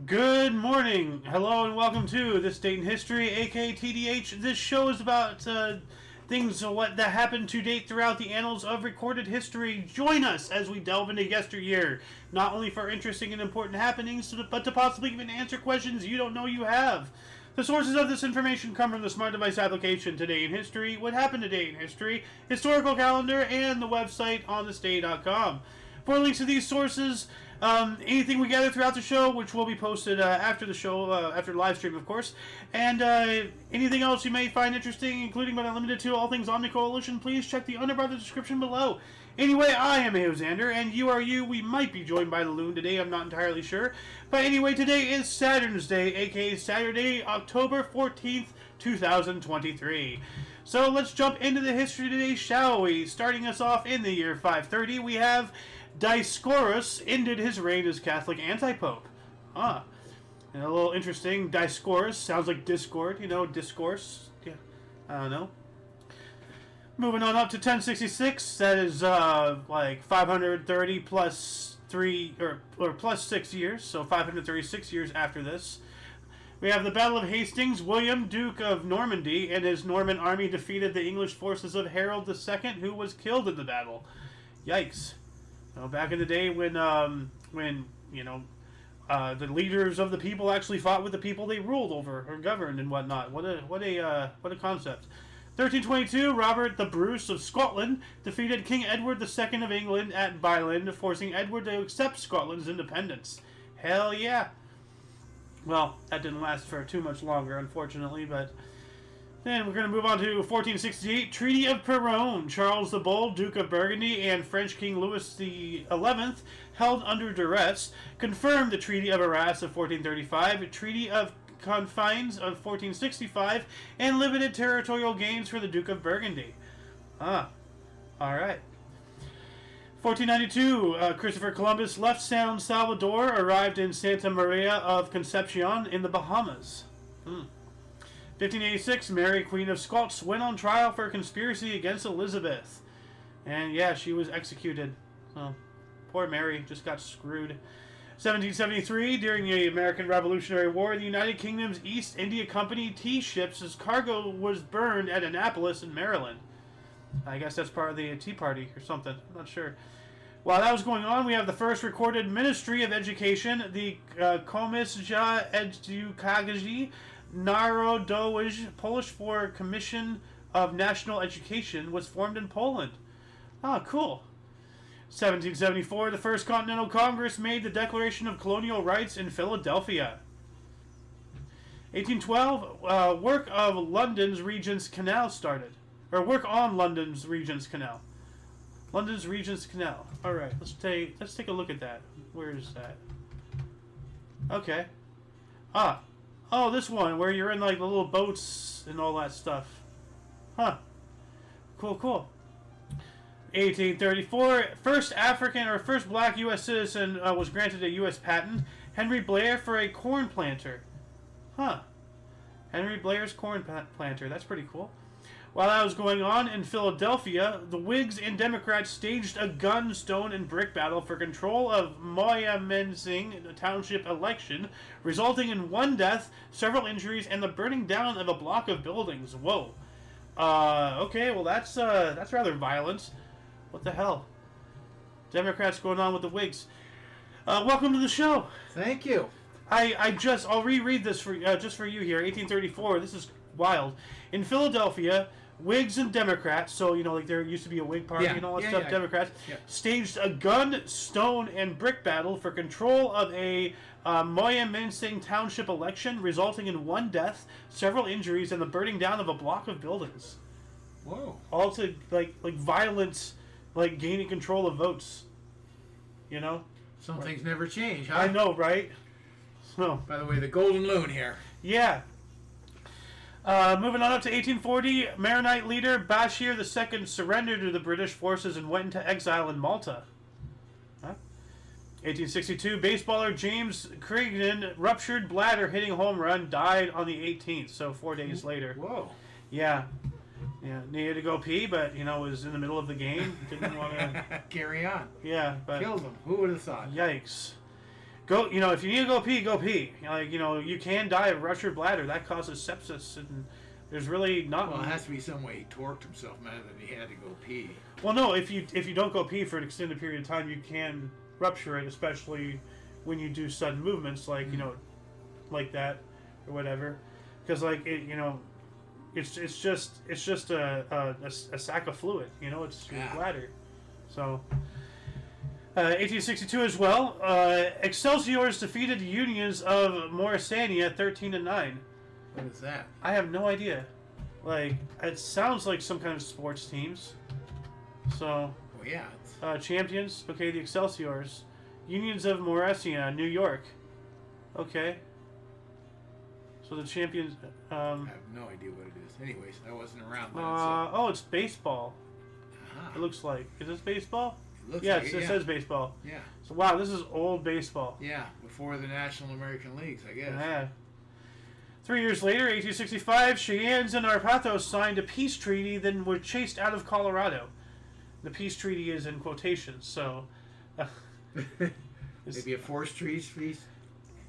Good morning, hello, and welcome to This Date in History, aka TDH. This show is about things that happened to date throughout the annals of recorded history. Join us as we delve into yesteryear, not only for interesting and important happenings, but to possibly even answer questions you don't know you have. The sources of this information come from the Smart Device application, Today in History, What Happened Today in History, Historical Calendar, and the website onthisday.com. For links to these sources, anything we gather throughout the show, which will be posted after the show, after the live stream, of course, and anything else you may find interesting, including but not limited to all things Omni Coalition, please check the underbar the description below. Anyway, I am Xander, and you are you. We might be joined by the Loon today, I'm not entirely sure. But anyway, today is Saturn's Day, aka Saturday, October 14th, 2023. So let's jump into the history today, shall we? Starting us off in the year 530, we have Dioscorus ended his reign as Catholic anti-pope. And a little interesting, Dioscorus sounds like discord, discourse. Yeah, I don't know. Moving on up to 1066, that is like 530 plus 3, or plus 6 years, so 536 years after this. We have the Battle of Hastings. William, Duke of Normandy, and his Norman army defeated the English forces of Harold II, who was killed in the battle. Yikes. Back in the day when the leaders of the people actually fought with the people they ruled over or governed and whatnot. What a concept. 1322, Robert the Bruce of Scotland defeated King Edward II of England at Bailand, forcing Edward to accept Scotland's independence. Hell yeah. Well, that didn't last for too much longer, unfortunately, but then we're going to move on to 1468, Treaty of Peronne. Charles the Bold, Duke of Burgundy, and French King Louis XI, held under duress, confirmed the Treaty of Arras of 1435, Treaty of Confines of 1465, and limited territorial gains for the Duke of Burgundy. Alright. 1492, Christopher Columbus left San Salvador, arrived in Santa Maria of Concepcion in the Bahamas. 1586, Mary, Queen of Scots, went on trial for conspiracy against Elizabeth. And yeah, she was executed. So, poor Mary just got screwed. 1773, during the American Revolutionary War, the United Kingdom's East India Company tea ships' cargo was burned at Annapolis in Maryland. I guess that's part of the Tea Party or something. I'm not sure. While that was going on, we have the first recorded Ministry of Education, the Komisja Edukacji Narodowej, Polish for Commission of National Education, was formed in Poland. Cool. 1774, the First Continental Congress made the Declaration of Colonial Rights in Philadelphia. 1812, work of London's Regent's Canal started. Or work on London's Regent's Canal. London's Regent's Canal. Alright, let's take a look at that. Where is that? Okay. Oh, this one, where you're in like the little boats and all that stuff. Cool. 1834, first black U.S. citizen was granted a U.S. patent. Henry Blair for a corn planter. Henry Blair's corn planter. That's pretty cool. While that was going on in Philadelphia, the Whigs and Democrats staged a gun, stone, and brick battle for control of Moyamensing Township election, resulting in 1 death, several injuries, and the burning down of a block of buildings. Whoa. Okay, well that's rather violent. What the hell? Democrats going on with the Whigs. Welcome to the show. Thank you. I'll reread this for just for you here. 1834. This is wild. In Philadelphia, Whigs and Democrats, so like there used to be a Whig party and all that stuff. Democrats staged a gun, stone, and brick battle for control of a Moyamensing Township election, resulting in 1 death, several injuries, and the burning down of a block of buildings. Whoa! All to like violence, like gaining control of votes. Some things never change, huh? I know, right? So, by the way, the Golden Loon here. Yeah. Moving on up to 1840, Maronite leader Bashir II surrendered to the British forces and went into exile in Malta. 1862, baseballer James Criggin ruptured bladder hitting home run, died on the 18th, so 4 days later. Whoa. Yeah, needed to go pee, but, was in the middle of the game. Didn't want to... Carry on. Yeah, but... Killed him. Who would have thought? Yikes. Go, if you need to go pee, go pee. You can die of ruptured bladder. That causes sepsis, and there's really not. Well, it has to be some way he torqued himself mad that he had to go pee. Well, no, if you don't go pee for an extended period of time, you can rupture it, especially when you do sudden movements like like that or whatever, because it's just a sack of fluid. It's your bladder. So. 1862 as well. Excelsiors defeated Unions of Morrisania 13-9. What is that? I have no idea. It sounds like some kind of sports teams. So. Well, yeah. Champions. Okay, the Excelsiors. Unions of Morrisania, New York. Okay. So the champions. I have no idea what it is. Anyways, I wasn't around then. So. Oh, it's baseball. Uh-huh. It looks like. Is this baseball? Yeah, it says baseball. Yeah. So wow, this is old baseball. Yeah, before the National American Leagues, I guess. Yeah. 3 years later, 1865, Cheyennes and Arapaho signed a peace treaty, then were chased out of Colorado. The peace treaty is in quotations, so. Maybe a forced treaty.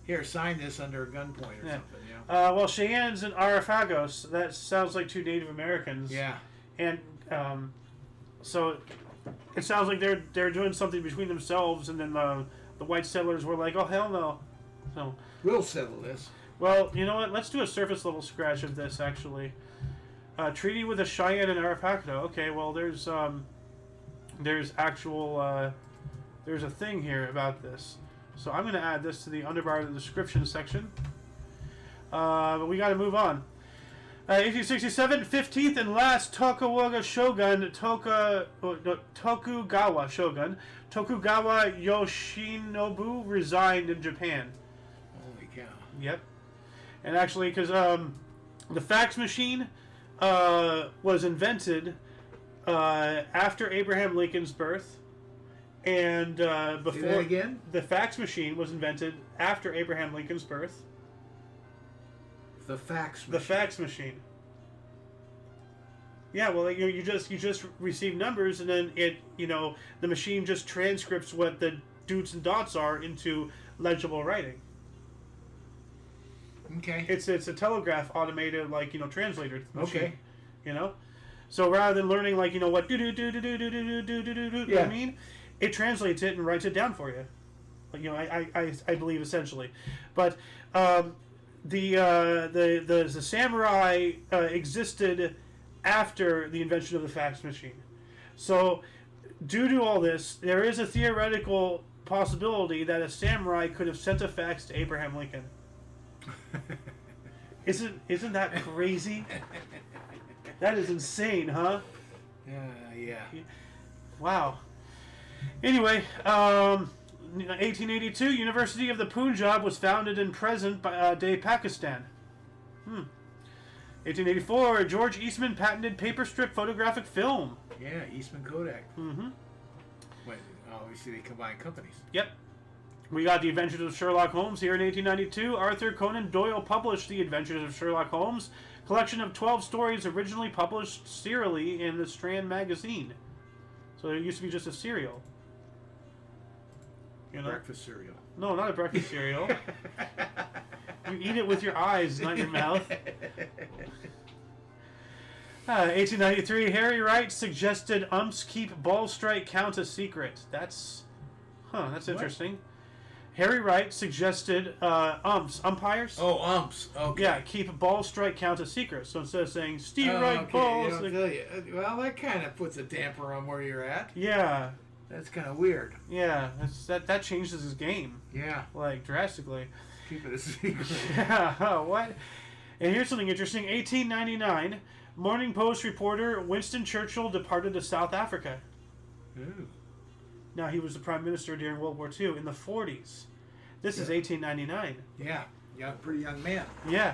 Here, sign this under a gunpoint or something. Well, Cheyennes and Arapagos, that sounds like two Native Americans. Yeah. And so. It sounds like they're doing something between themselves, and then the white settlers were like, "Oh hell no!" So we'll settle this. Well, you know what? Let's do a surface level scratch of this. Actually, treaty with the Cheyenne and Arapaho. Okay, well there's actual there's a thing here about this. So I'm going to add this to the underbar of the description section. But we got to move on. 1867, 15th and last Tokugawa shogun, Tokugawa shogun, Tokugawa Yoshinobu resigned in Japan. Holy cow. Yep. And actually, because the fax machine was invented after Abraham Lincoln's birth, and before. Say that again? The fax machine was invented after Abraham Lincoln's birth. The fax machine. The fax machine. Yeah, well, you just receive numbers, and then the machine just transcripts what the dots and dots are into legible writing. Okay. It's a telegraph automated translator machine. Okay. So rather than learning what do I mean, it translates it and writes it down for you. I believe essentially, but. The samurai existed after the invention of the fax machine. So, due to all this, there is a theoretical possibility that a samurai could have sent a fax to Abraham Lincoln. Isn't that crazy? That is insane, huh? Yeah. Wow. Anyway, 1882, University of the Punjab was founded in present-day Pakistan. 1884, George Eastman patented paper strip photographic film. Yeah, Eastman Kodak. Mm-hmm. Wait, obviously they combine companies. Yep. We got The Adventures of Sherlock Holmes here in 1892. Arthur Conan Doyle published The Adventures of Sherlock Holmes, collection of 12 stories originally published serially in the Strand magazine. So it used to be just a serial. Breakfast cereal. No, not a breakfast cereal. You eat it with your eyes, not your mouth. 1893, Harry Wright suggested umps keep ball strike count a secret. That's interesting. Harry Wright suggested umpires. Oh, umps. Okay. Yeah, keep ball strike count a secret. So instead of saying steal right balls. Well, that kind of puts a damper on where you're at. Yeah. That's kind of weird. Yeah, that changes his game. Yeah. Drastically. Keep it a secret. Yeah, what? And here's something interesting. 1899, Morning Post reporter Winston Churchill departed to South Africa. Ooh. Now, he was the Prime Minister during World War II in the 40s. This is 1899. Yeah, pretty young man. Yeah.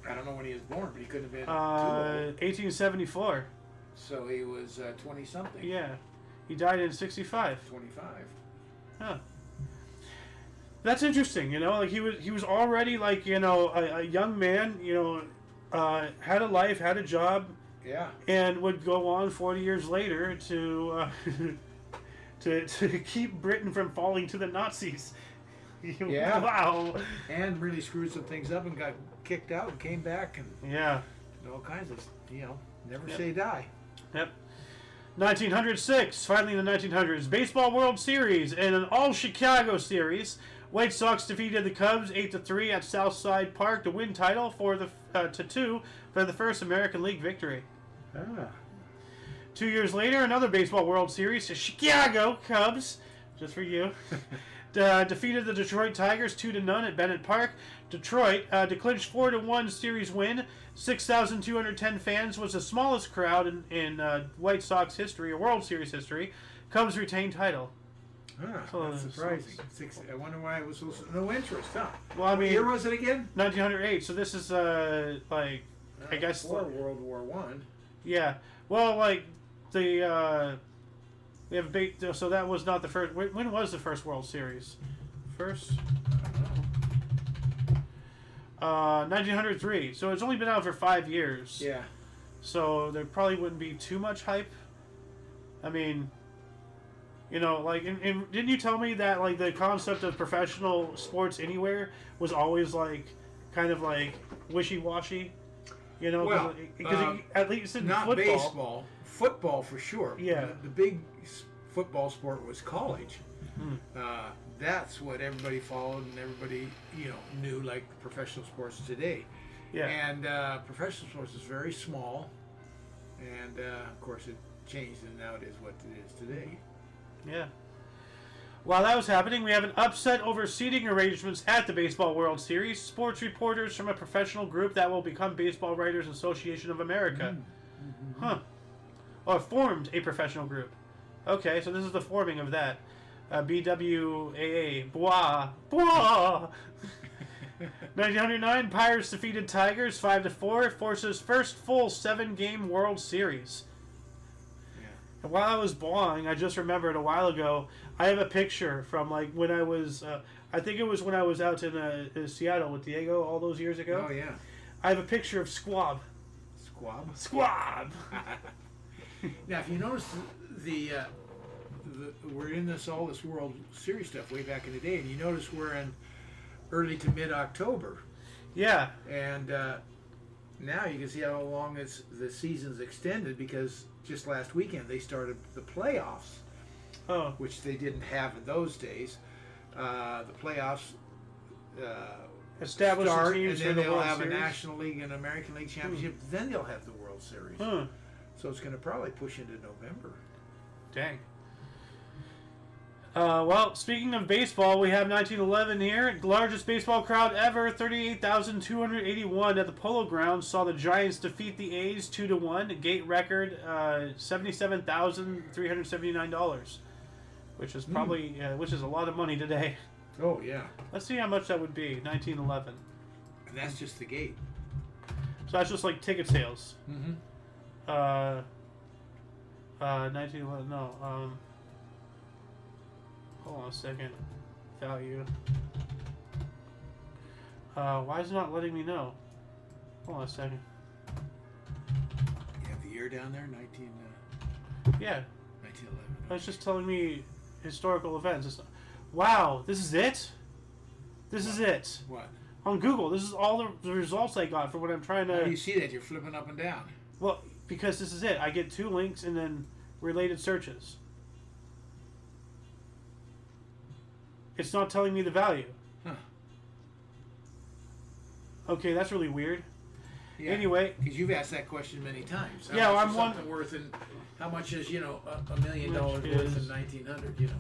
I don't know when he was born, but he couldn't have been too old. 1874. So he was 20-something. Yeah. He died in 65. 25. Huh. That's interesting, he was already a young man, had a life, had a job. Yeah. And would go on 40 years later to to keep Britain from falling to the Nazis. Yeah. Wow. And really screwed some things up and got kicked out and came back and Yeah. all kinds of, never Yep. say die. Yep. 1906, finally in the 1900s, Baseball World Series in an all-Chicago series. White Sox defeated the Cubs 8-3 at Southside Park to win title for the to 2 for the first American League victory. Ah. 2 years later, another Baseball World Series, the Chicago Cubs, just for you, defeated the Detroit Tigers 2-0 at Bennett Park. Detroit to clinch 4-1 series win. 6,210 fans was the smallest crowd in White Sox history, or World Series history. Cubs retained title. So That's surprising. I wonder why it was no interest, huh? Well, I mean, what year was it again? 1908. So this is I guess before World War One. Yeah. Well, like the we have so that was not the first. When was the first World Series? First. 1903. So it's only been out for 5 years. Yeah. So there probably wouldn't be too much hype. I mean, like, and didn't you tell me that like the concept of professional sports anywhere was always like kind of like wishy-washy? Well, because at least in not football, baseball, football for sure. Yeah. The big football sport was college. Hmm. That's what everybody followed and everybody knew, like professional sports today. Yeah. And professional sports is very small, and of course it changed, and now it is what it is today. Yeah. While that was happening, we have an upset over seating arrangements at the Baseball World Series. Sports reporters from a professional group that will become Baseball Writers Association of America. Mm-hmm. Huh. Or formed a professional group. Okay, so this is the forming of that. BWAA. Bois. 1909, Pirates defeated Tigers 5-4. Forces first full 7-game World Series. And while I was blowing, I just remembered a while ago, I have a picture from like when I was, I think it was when I was out in Seattle with Diego all those years ago. Oh, yeah. I have a picture of Squab. Squab! Now, if you notice, we're in all this World Series stuff way back in the day, and you notice we're in early to mid-October. Yeah. And now you can see how long the season's extended, because just last weekend they started the playoffs, which they didn't have in those days. The playoffs Establish start, the teams and then for the they'll World have Series. a National League and American League championship. Then they'll have the World Series. So it's going to probably push into November. Dang. Well, speaking of baseball, we have 1911 here. Largest baseball crowd ever, 38,281 at the Polo Grounds. Saw the Giants defeat the A's 2-1. Gate record, $77,379, which is probably which is a lot of money today. Oh yeah. Let's see how much that would be. 1911. And that's just the gate. So that's just like ticket sales. Mm-hmm. 1911. No. Hold on a second. Value. Why is it not letting me know? Hold on a second. You have the year down there, 19. Yeah. 1911. It's just telling me historical events. Wow, this is it? This is it. What? On Google, this is all the results I got for what I'm trying to... How do you see that? You're flipping up and down. Well, because this is it. I get 2 links and then related searches. It's not telling me the value. Huh. Okay, that's really weird. Yeah. Anyway. Because you've asked that question many times. Yeah, much I'm is something worth in... How much is, $1 million worth in 1900,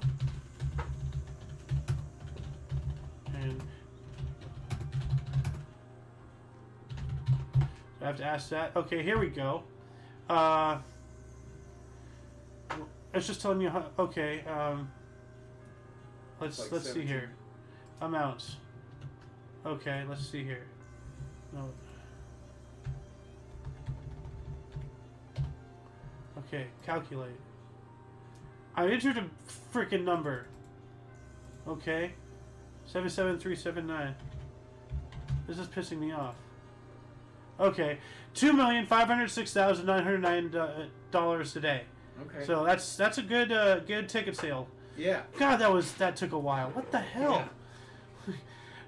And I have to ask that. Okay, here we go. It's just telling me how. Okay. Let's Like see 17. here. Amounts. Okay, let's see here. No. Okay, calculate. I entered a freaking number. Okay. 77379. This is pissing me off. Okay, $2,506,909 today. Okay. So that's a good good ticket sale. Yeah. God, that took a while. What the hell?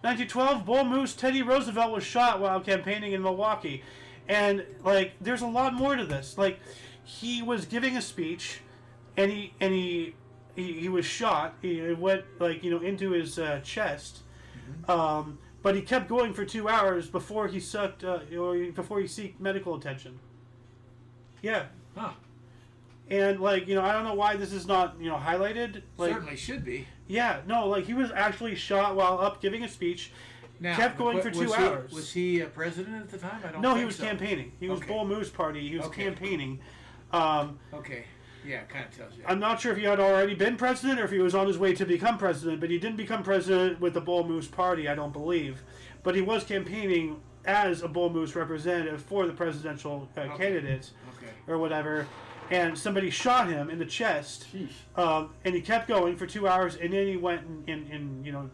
1912, Bull Moose Teddy Roosevelt was shot while campaigning in Milwaukee. And, like, there's a lot more to this. Like, he was giving a speech, and he was shot. He went, like, into his chest. Mm-hmm. But he kept going for 2 hours before he sought medical attention. Yeah. Huh. And, like, I don't know why this is not, highlighted. Like, certainly should be. Yeah, no, like, he was actually shot while up giving a speech. Now, kept going for 2 hours. Was he president at the time? I don't No, think he was so. campaigning. He was Bull Moose Party. He was campaigning. Okay. Yeah, it kind of tells you. I'm not sure if he had already been president or if he was on his way to become president, but he didn't become president with the Bull Moose Party, I don't believe. But he was campaigning as a Bull Moose representative for the presidential candidate or whatever. And somebody shot him in the chest, and he kept going for 2 hours, and then he went in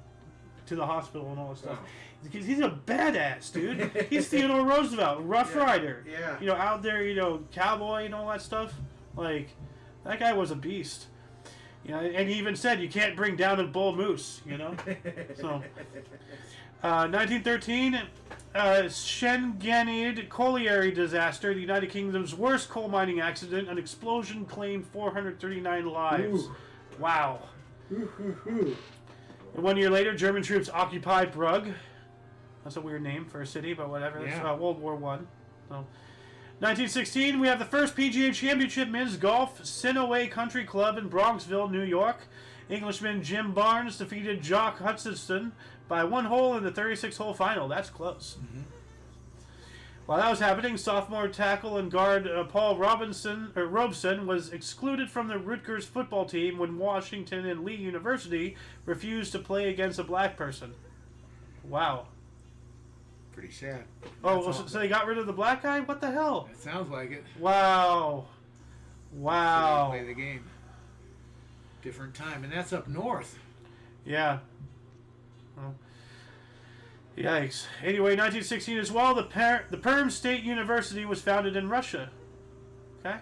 to the hospital and all that stuff. Because he's a badass, dude. He's Theodore Roosevelt, Rough Rider. Yeah. Out there, cowboy and all that stuff. Like, that guy was a beast. And he even said, you can't bring down a bull moose, So, 1913, Shenganid colliery disaster, the United Kingdom's worst coal mining accident. An explosion claimed 439 lives. Ooh. Wow. And 1 year later, German troops occupied Brugg. That's a weird name for a city, but whatever. That's World War I. So, 1916, we have the first PGA Championship men's golf Sinaway Country Club in Bronxville, New York. Englishman Jim Barnes defeated Jock Hutchinson by 1 hole in the 36-hole final. That's close. Mm-hmm. While that was happening, sophomore tackle and guard Paul Robeson was excluded from the Rutgers football team when Washington and Lee University refused to play against a black person. Wow. Pretty sad. So they got rid of the black guy? What the hell? It sounds like it. Wow. So they play the game. Different time, and that's up north. Yeah. Well, yikes. Anyway, 1916 as well, the Perm State University was founded in Russia. Okay.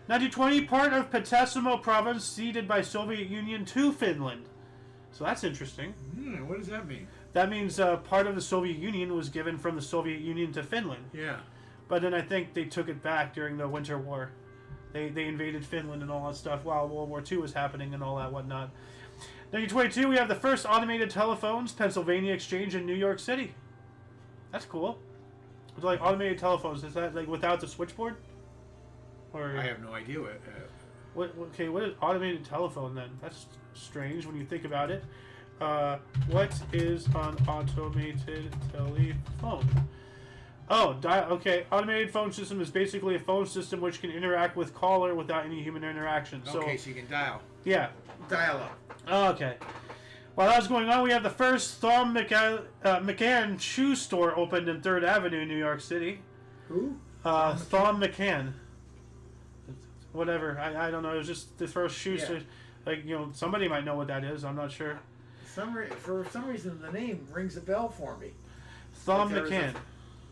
1920, part of Petsamo province ceded by Soviet Union to Finland. So that's interesting. What does that mean? That means part of the Soviet Union was given from the Soviet Union to Finland. Yeah. But then I think they took it back during the Winter War. They invaded Finland and all that stuff while World War II was happening and all that whatnot. 1922, we have the first automated telephones, Pennsylvania Exchange in New York City. That's cool. It's like automated telephones. Is that like without the switchboard? Or I have no idea what. What is automated telephone then? That's strange when you think about it. What is an automated telephone? Oh, automated phone system is basically a phone system which can interact with caller without any human interaction. So you can dial. Yeah. Dial up. Okay. While that was going on, we have the first Thom McAn shoe store opened in 3rd Avenue, New York City. Who? Thom McAn. Whatever. I don't know. It was just the first shoe store. Like, somebody might know what that is. I'm not sure. For some reason, the name rings a bell for me. Thom McAn.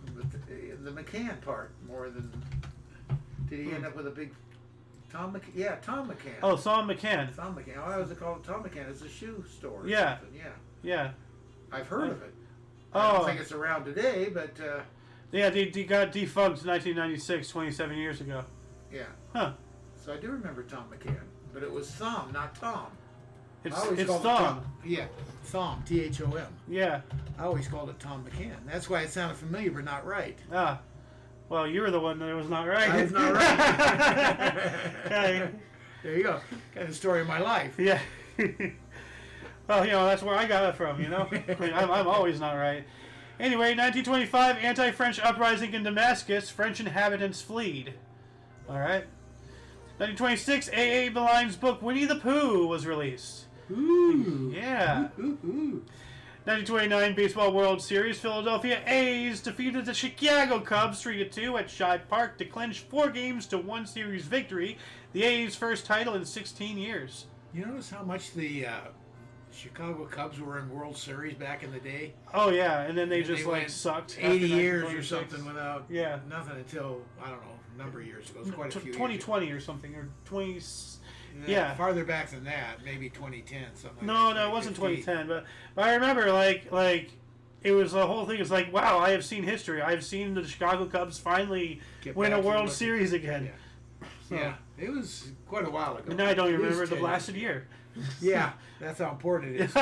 The McCann part more than. Did he end up with a big Tom McCann? Yeah, Tom McCann. Oh, Thom McAn. Thom McCann. Why was it called Tom McCann? It's a shoe store. Yeah. Yeah. I've heard of it. Oh. I don't think it's around today, but. Yeah, they got defunct in 1996, 27 years ago. Yeah. Huh. So I do remember Tom McCann, but it was Thom, not Tom. It's Thom. Yeah, Thom, Thom. Yeah. I always called it Tom McCann. That's why it sounded familiar, but not right. Ah. Well, you were the one that was not right. I was not right. Okay. There you go. Kind of story of my life. Yeah. Well, that's where I got it from, I'm always not right. Anyway, 1925, anti-French uprising in Damascus. French inhabitants fled. All right. 1926, A.A. Maline's book Winnie the Pooh was released. Ooh. Yeah. Ooh. 1929 Baseball World Series, Philadelphia A's defeated the Chicago Cubs 3-2 at Shibe Park to clinch 4-1 series victory, the A's first title in 16 years. You notice how much the Chicago Cubs were in World Series back in the day? Oh yeah, and then they sucked. 80 years or something without nothing until, I don't know, a number of years ago. It was quite a few 2020 years or something, or 20... Yeah. Farther back than that, maybe 2010, something. No, it wasn't 2010, but I remember like it was the whole thing. It's like, wow, I have seen history. I've seen the Chicago Cubs finally win a World Series again. Yeah. So, yeah, it was quite a while ago. And now I don't even remember the blasted year. Yeah, that's how important it is.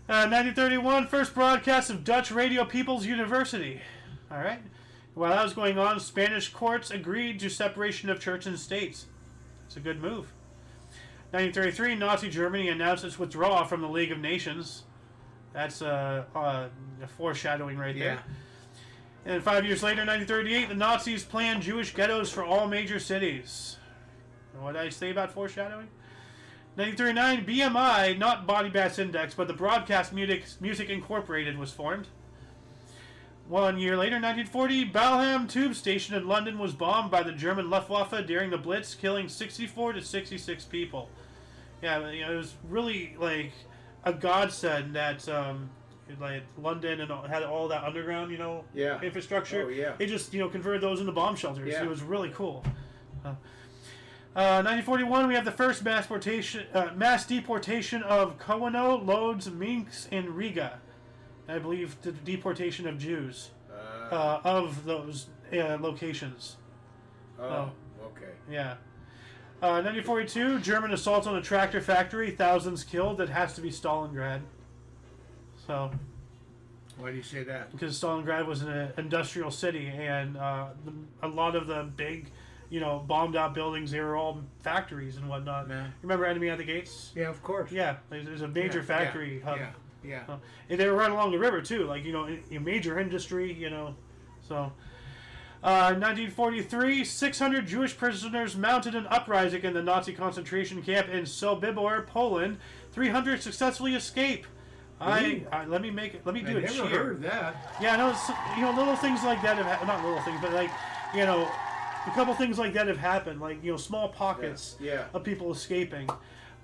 1931, first broadcast of Dutch Radio People's University. All right. While that was going on, Spanish courts agreed to separation of church and state. It's a good move. 1933, Nazi Germany announced its withdrawal from the League of Nations. That's a foreshadowing right there. And 5 years later, 1938, the Nazis planned Jewish ghettos for all major cities. What did I say about foreshadowing? 1939, BMI, not Body Mass Index, but the Broadcast Music Incorporated was formed. 1 year later, 1940, Balham Tube Station in London was bombed by the German Luftwaffe during the Blitz, killing 64 to 66 people. Yeah, it was really like a godsend that like London and had all that underground, infrastructure. Oh, yeah. They just, converted those into bomb shelters. Yeah. It was really cool. 1941, we have the first mass deportation of Koano, Lodz, Minsk, and Riga. I believe the deportation of Jews of those locations. Oh, okay. Yeah. 1942, German assault on a tractor factory, thousands killed. That has to be Stalingrad. So. Why do you say that? Because Stalingrad was an industrial city, and a lot of the big, bombed out buildings, they were all factories and whatnot. Yeah. Remember Enemy at the Gates? Yeah, of course. Yeah, there's a major factory hub. Yeah. And they were right along the river too, like a major industry, So, 1943, 600 Jewish prisoners mounted an uprising in the Nazi concentration camp in Sobibor, Poland. 300 successfully escape. Let me do a cheer. I never heard of that. Yeah, no, little things like that have not little things, but like, a couple things like that have happened, like small pockets of people escaping.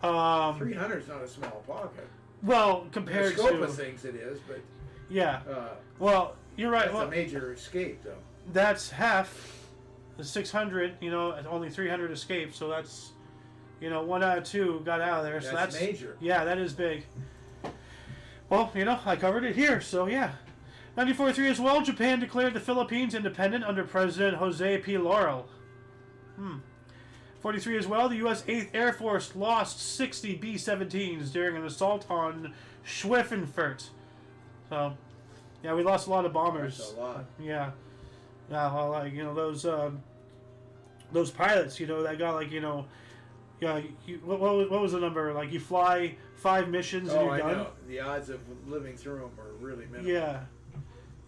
300 is not a small pocket. Well, compared the scope to of things, it is, but yeah. Well, you're right. That's a major escape, though. That's half. The 600, only 300 escaped, so that's, 1 out of 2 got out of there. So that's major. Yeah, that is big. Well, I covered it here, so yeah. 1943 as well, Japan declared the Philippines independent under President Jose P. Laurel. 43 as well, the U.S. 8th Air Force lost 60 B-17s during an assault on Schweffenfurt. So, yeah, we lost a lot of bombers. That's a lot. Yeah. Yeah, well, like, those pilots, that got, like, what was the number? Like, you fly 5 missions and you're done? Know. The odds of living through them are really minimal. Yeah.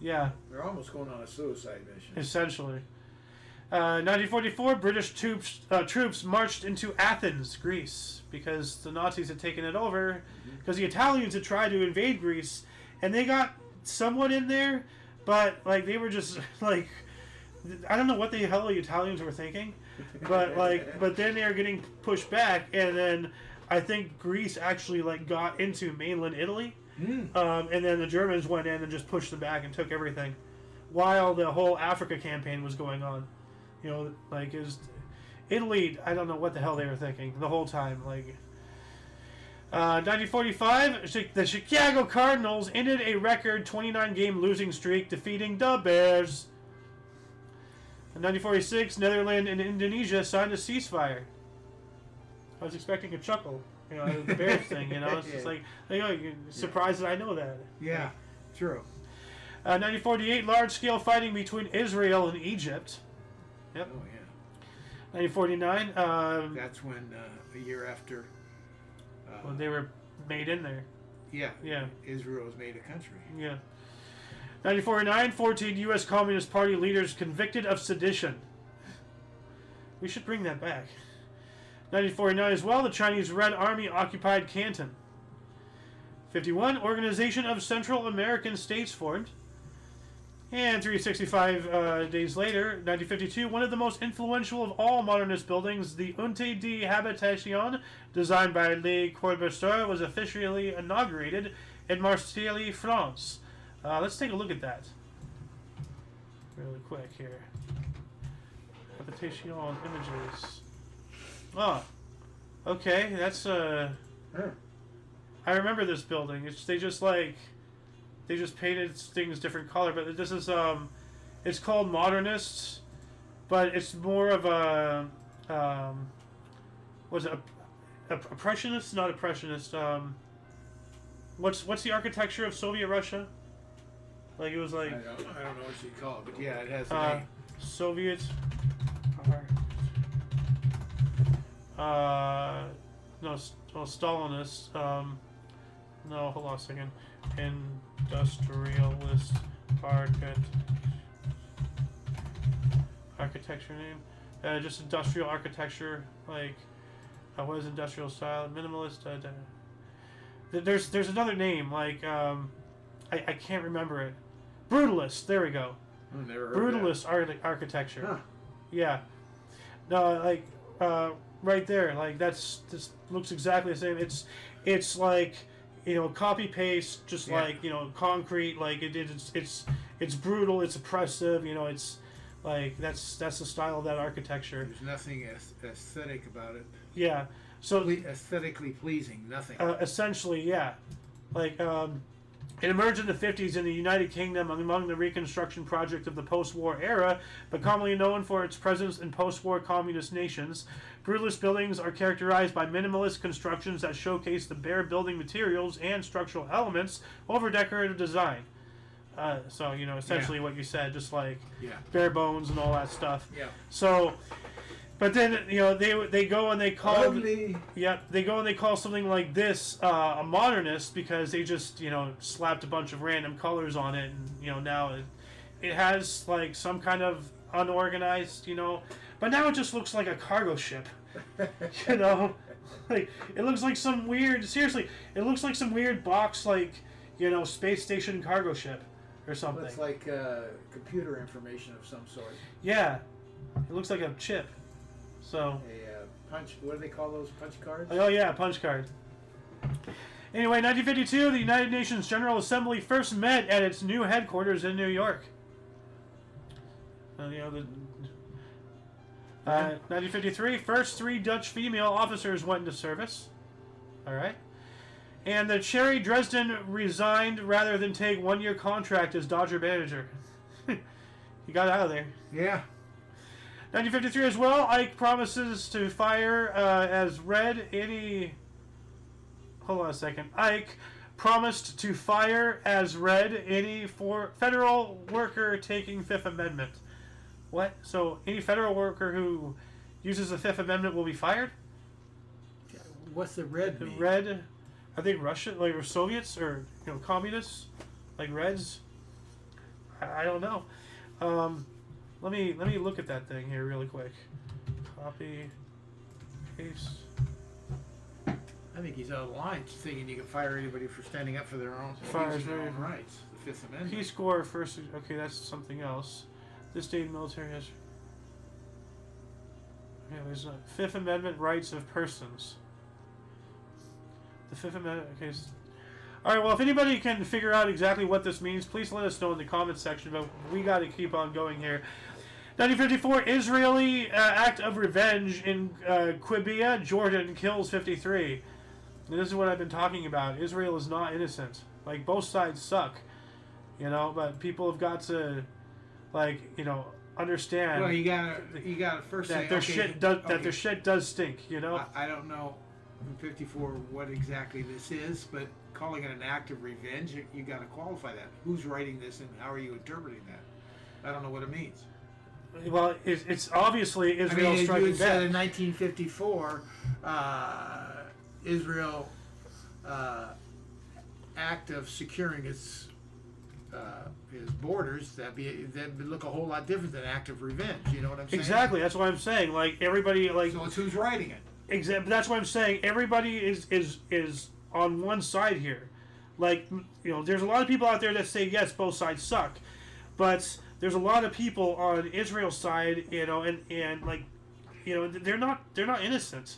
Yeah. They're almost going on a suicide mission. Essentially. 1944, British troops marched into Athens, Greece, because the Nazis had taken it over, because the Italians had tried to invade Greece, and they got somewhat in there, but, like, they were just, like, I don't know what the hell the Italians were thinking, but, like, but then they were getting pushed back, and then I think Greece actually, like, got into mainland Italy, and then the Germans went in and just pushed them back and took everything, while the whole Africa campaign was going on. Like, it was Italy, I don't know what the hell they were thinking the whole time. Like, 1945, the Chicago Cardinals ended a record 29-game losing streak, defeating the Bears. In 1946, Netherlands and Indonesia signed a ceasefire. I was expecting a chuckle, the Bears thing, It's just like, you're surprised that I know that. Yeah, true. 1948, large-scale fighting between Israel and Egypt. Yep. Oh, yeah. 1949. That's when, a year after... when they were made in there. Yeah. Yeah. Israel was made a country. Yeah. 1949, 14 U.S. Communist Party leaders convicted of sedition. We should bring that back. 1949 as well, the Chinese Red Army occupied Canton. 51, Organization of Central American States formed. And 365 days later, 1952, one of the most influential of all modernist buildings, the Unité de Habitation, designed by Le Corbusier, was officially inaugurated in Marseille, France. Let's take a look at that really quick here. Habitation images. Oh, okay. That's I remember this building. They just painted things different color. But this is it's called Modernists, but it's more of a was it Impressionist? Not Impressionist. What's the architecture of Soviet Russia? Like it was like I don't know what you call it, but yeah, it has a name. Soviet no, Stalinist. No, hold on a second. Industrialist architecture name. Just industrial architecture. Like, what is industrial style? Minimalist. There's another name. Like, I can't remember it. Brutalist. There we go. Never heard Brutalist architecture. Huh. Yeah. No, like right there. Like this looks exactly the same. It's like, you know, copy paste, just like, you know, concrete. Like it's brutal. It's oppressive. You know, it's like that's the style of that architecture. There's nothing aesthetic about it. Yeah. So aesthetically pleasing. Nothing. Essentially, yeah. Like it emerged in the 50s in the United Kingdom among the reconstruction project of the post-war era, but commonly known for its presence in post-war communist nations. Brutalist buildings are characterized by minimalist constructions that showcase the bare building materials and structural elements over decorative design. So, you know, essentially what you said, just like bare bones and all that stuff. Yeah. So, but then, you know, they go and they call Ugly. they go and they call something like this a modernist because they just, you know, slapped a bunch of random colors on it, and, you know, now it has like some kind of unorganized, you know, but now it just looks like a cargo ship. You know, like it looks like some weird, seriously, it looks like some weird box, like, you know, space station cargo ship or something. It's like computer information of some sort. Yeah, it looks like a chip. So a punch. What do they call those, punch cards? Oh yeah, punch card. Anyway, 1952, the United Nations General Assembly first met at its new headquarters in New York. You know, 1953, first 3 Dutch female officers went into service. All right. And the Cherry Dresden resigned rather than take 1-year contract as Dodger manager. He got out of there. Yeah. 1953 as well, Ike promises to fire as Red any... Hold on a second. Ike promised to fire as Red any federal worker taking Fifth Amendment. What? So any federal worker who uses the Fifth Amendment will be fired? What's the red mean? Red, I think Russian, like, or Soviets, or, you know, communists, like Reds. I don't know. Let me look at that thing here really quick. Copy, paste. I think he's out of line thinking you can fire anybody for standing up for their own rights. The Fifth Amendment. Peace Corps first. Okay, that's something else. This date in military history. Okay, there's a Fifth Amendment rights of persons. The Fifth Amendment. Okay. All right. Well, if anybody can figure out exactly what this means, please let us know in the comments section. But we got to keep on going here. 1954, Israeli act of revenge in Qibia, Jordan, kills 53. And this is what I've been talking about. Israel is not innocent. Like, both sides suck, you know. But people have got to, like, you know, understand. Well, you gotta first that say their shit does that their shit does stink, you know. I don't know in 54 what exactly this is, but calling it an act of revenge, you got to qualify that. Who's writing this, and how are you interpreting that? I don't know what it means. Well, it's obviously Israel striking you back. said in 1954, Israel act of securing its borders, that would look a whole lot different than act of revenge. You know what I'm saying? Exactly. That's what I'm saying. Like, everybody, like. So it's who's writing it. Exactly. That's what I'm saying. Everybody is on one side here. Like, you know, there's a lot of people out there that say yes, both sides suck, but there's a lot of people on Israel's side, you know, and like, you know, they're not innocent,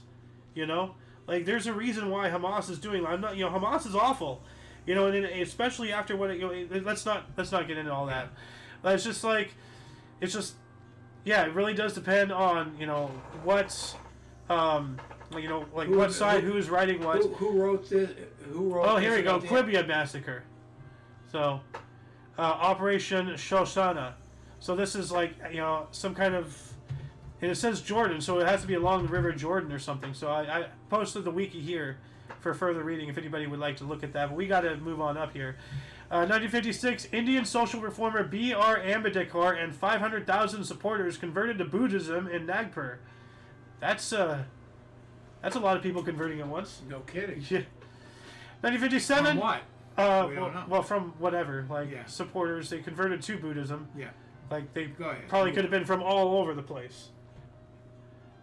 you know. Like, there's a reason why Hamas is doing. I'm not, you know, Hamas is awful, you know, and especially after what, you know, let's not get into all that. But it's just, yeah, it really does depend on, you know, what you know, like what side, who's writing what. Who wrote this? Who wrote? Oh, here we go. Quibia massacre. So, Operation Shoshana. So this is like, you know, some kind of, and it says Jordan, so it has to be along the River Jordan or something. So I posted the wiki here for further reading if anybody would like to look at that. But we got to move on up here. 1956, Indian social reformer B.R. Ambedkar and 500,000 supporters converted to Buddhism in Nagpur. That's a lot of people converting at once. No kidding. Yeah. 1957. From what? We don't know. Well, from whatever, supporters, they converted to Buddhism. Yeah. Like they probably could have been from all over the place.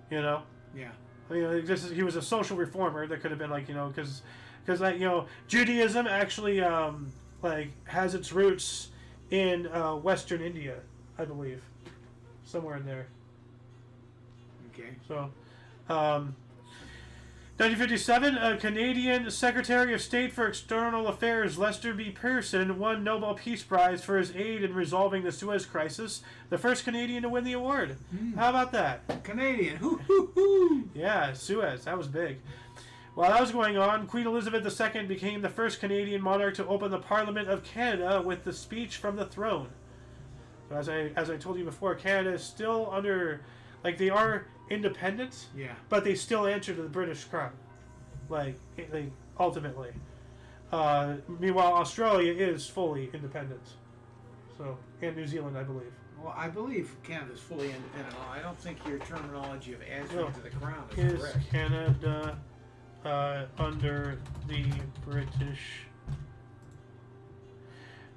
You know. Yeah. I mean, he was a social reformer. That could have been like, you know, because like, you know, Judaism actually like has its roots in Western India, I believe, somewhere in there. Okay. So, 1957, a Canadian Secretary of State for External Affairs, Lester B. Pearson, won Nobel Peace Prize for his aid in resolving the Suez Crisis. The first Canadian to win the award. How about that? Canadian. Hoo, hoo, hoo. Yeah, Suez. That was big. While that was going on, Queen Elizabeth II became the first Canadian monarch to open the Parliament of Canada with the speech from the throne. So as I told you before, Canada is still under, like, they are independent, but they still answer to the British crown, like ultimately. Meanwhile, Australia is fully independent, so, and New Zealand, I believe. Well, I believe Canada is fully independent. I don't think your terminology of answering to the crown is correct. Is Canada under the British?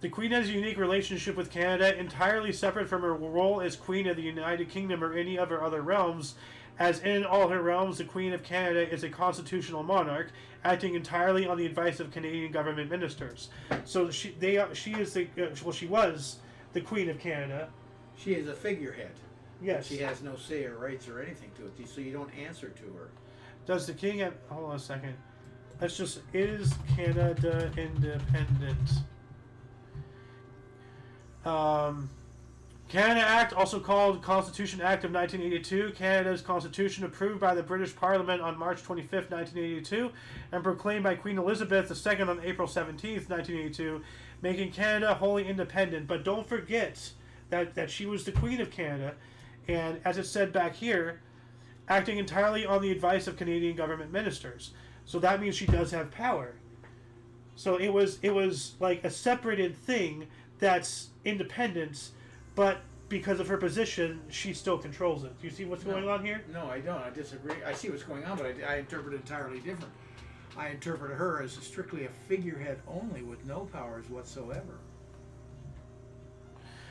The Queen has a unique relationship with Canada, entirely separate from her role as Queen of the United Kingdom or any of her other realms. As in all her realms, the Queen of Canada is a constitutional monarch, acting entirely on the advice of Canadian government ministers. So she was the Queen of Canada. She is a figurehead. Yes. She has no say or rights or anything to it, so you don't answer to her. Does the King have... Hold on a second. That's just... Is Canada independent? Canada Act, also called Constitution Act of 1982, Canada's constitution approved by the British Parliament on March 25th, 1982, and proclaimed by Queen Elizabeth II on April 17th, 1982, making Canada wholly independent. But don't forget that she was the Queen of Canada, and as it said back here, acting entirely on the advice of Canadian government ministers. So that means she does have power. So it was like a separated thing that's independent, but because of her position, she still controls it. Do you see what's going on here? No, I don't. I disagree. I see what's going on, but I interpret it entirely different. I interpret her as strictly a figurehead only with no powers whatsoever.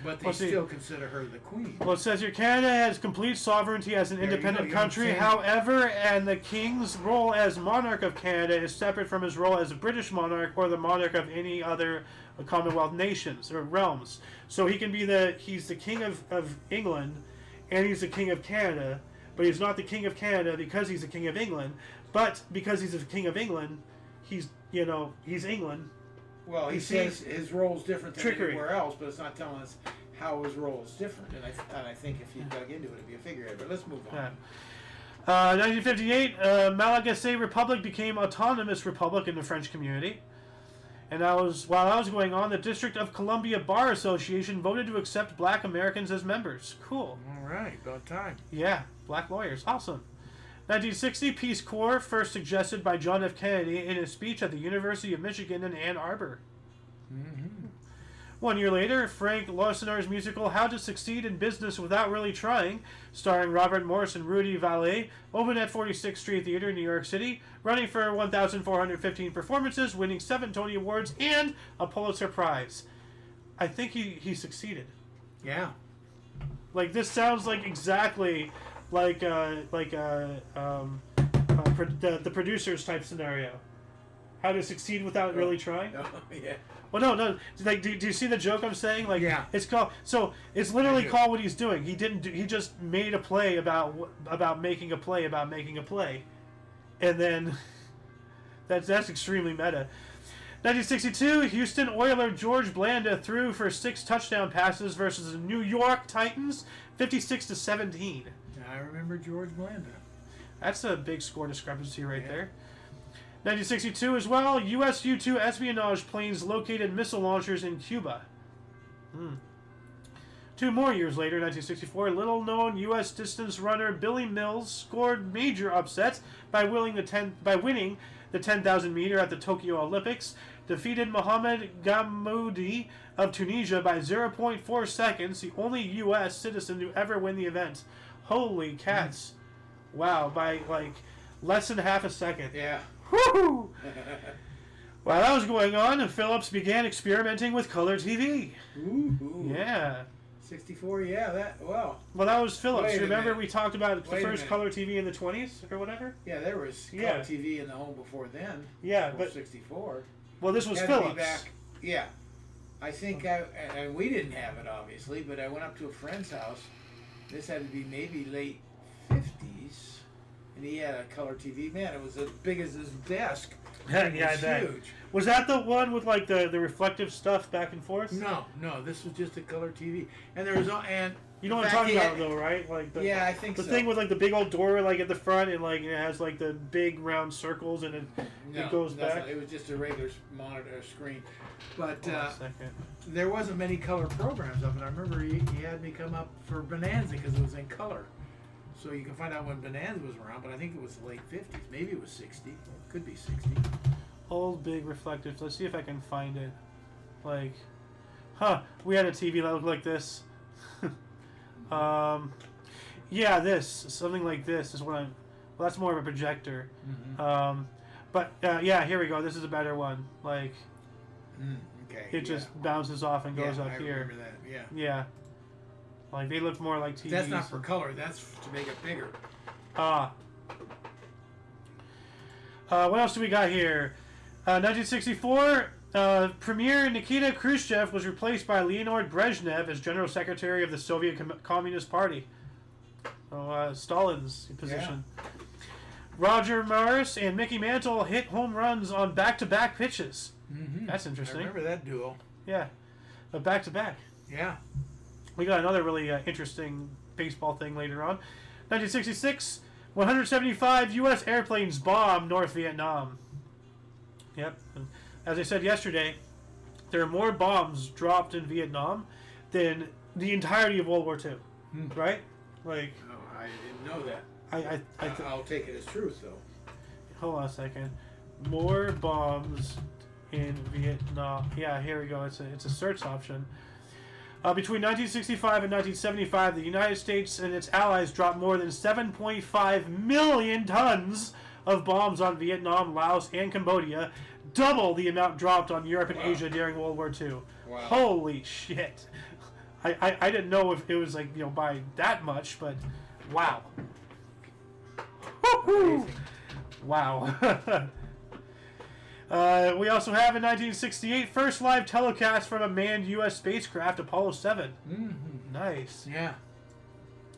But they still consider her the Queen. Well, it says here, Canada has complete sovereignty as an independent country. However, and the King's role as monarch of Canada is separate from his role as a British monarch or the monarch of any other Commonwealth nations or realms. So he can be he's the King of England, and he's the King of Canada, but he's not the King of Canada because he's the King of England. But because he's the King of England, he's England. Well, he says his role is different than anywhere else, but it's not telling us how his role is different. And I think if you dug into it, it'd be a figurehead. But let's move on. 1958, Malagasy Republic became autonomous republic in the French community. And while that was going on, the District of Columbia Bar Association voted to accept black Americans as members. Cool. All right, about time. Yeah, black lawyers. Awesome. 1960, Peace Corps, first suggested by John F. Kennedy in his speech at the University of Michigan in Ann Arbor. Mm-hmm. 1 year later, Frank Loesser's musical How to Succeed in Business Without Really Trying, starring Robert Morse and Rudy Vallee, opened at 46th Street Theater, New York City, running for 1,415 performances, winning 7 Tony Awards and a Pulitzer Prize. I think he succeeded. Yeah. Like, this sounds like exactly like the producers type scenario. How to succeed without really trying. No, yeah. Well, no. Like, do you see the joke I'm saying? Like, yeah. It's called. So it's literally called what he's doing. He didn't. He just made a play about making a play about making a play, and then that's extremely meta. 1962, Houston Oiler George Blanda threw for 6 touchdown passes versus the New York Titans, 56-17. I remember George Blanda. That's a big score discrepancy right there. 1962 as well. U.S. U-2 espionage planes located missile launchers in Cuba. 2 more years later, 1964, little-known U.S. distance runner Billy Mills scored major upsets by winning the 10,000 meter at the Tokyo Olympics, defeated Mohamed Gamoudi of Tunisia by 0.4 seconds, the only U.S. citizen to ever win the event. Holy cats. Wow, by like less than half a second. Yeah. Woo! While that was going on, Phillips began experimenting with color TV. Ooh. Yeah. 64, yeah, well, that was Phillips. Wait a Remember minute. we talked about the Wait a first minute. color TV in the 20s or whatever? yeah, there was color TV in the home before then. Yeah, before but 64. well, this was Had to be Phillips. back, yeah. I think and we didn't have it obviously, but I went up to a friend's house. This had to be maybe late 50s, and he had a color TV. Man, it was as big as his desk. Yeah, It I was bet. huge. Was that the one with like the reflective stuff back and forth? No, this was just a color TV, and there was and You know what I'm in fact, talking he about had- though, right? Like the, Yeah, I think the so. thing with like the big old door like at the front and like it has like the big round circles and No, it goes that's back. not- it was just a regular monitor screen, but Hold on a second. there wasn't many color programs of it. I remember he had me come up for Bonanza because it was in color. So you can find out when Bonanza was around, but I think it was the late 50s. Maybe it was 60. Could be 60. Old big reflective. Let's see if I can find it. Like, we had a TV that looked like this. Yeah, this something like this is what I'm. Well, that's more of a projector. Mm-hmm. But yeah, here we go. This is a better one. Like, Okay. it just bounces off and goes up I here. remember that. Yeah. Yeah. Like they look more like TVs. That's not for color. That's to make it bigger. What else do we got here? 1964, Premier Nikita Khrushchev was replaced by Leonid Brezhnev as General Secretary of the Soviet Communist Party. So, Stalin's position. Yeah. Roger Maris and Mickey Mantle hit home runs on back-to-back pitches. Mm-hmm. That's interesting. I remember that duo. Yeah, back-to-back. Yeah. We got another really interesting baseball thing later on. 1966, 175 U.S. airplanes bomb North Vietnam. Yep. And as I said yesterday, there are more bombs dropped in Vietnam than the entirety of World War II. Right? Like. Oh, I didn't know that. I'll take it as truth, though. Hold on a second. More bombs in Vietnam. Yeah, here we go. It's a search option. Between 1965 and 1975, the United States and its allies dropped more than 7.5 million tons of bombs on Vietnam, Laos, and Cambodia, double the amount dropped on Europe and Asia during World War II. Wow. Holy shit. I didn't know if it was like, by that much, but wow. Woo-hoo! Wow. We also have in 1968 first live telecast from a manned U.S. spacecraft, Apollo 7. Mm-hmm. Nice. Yeah.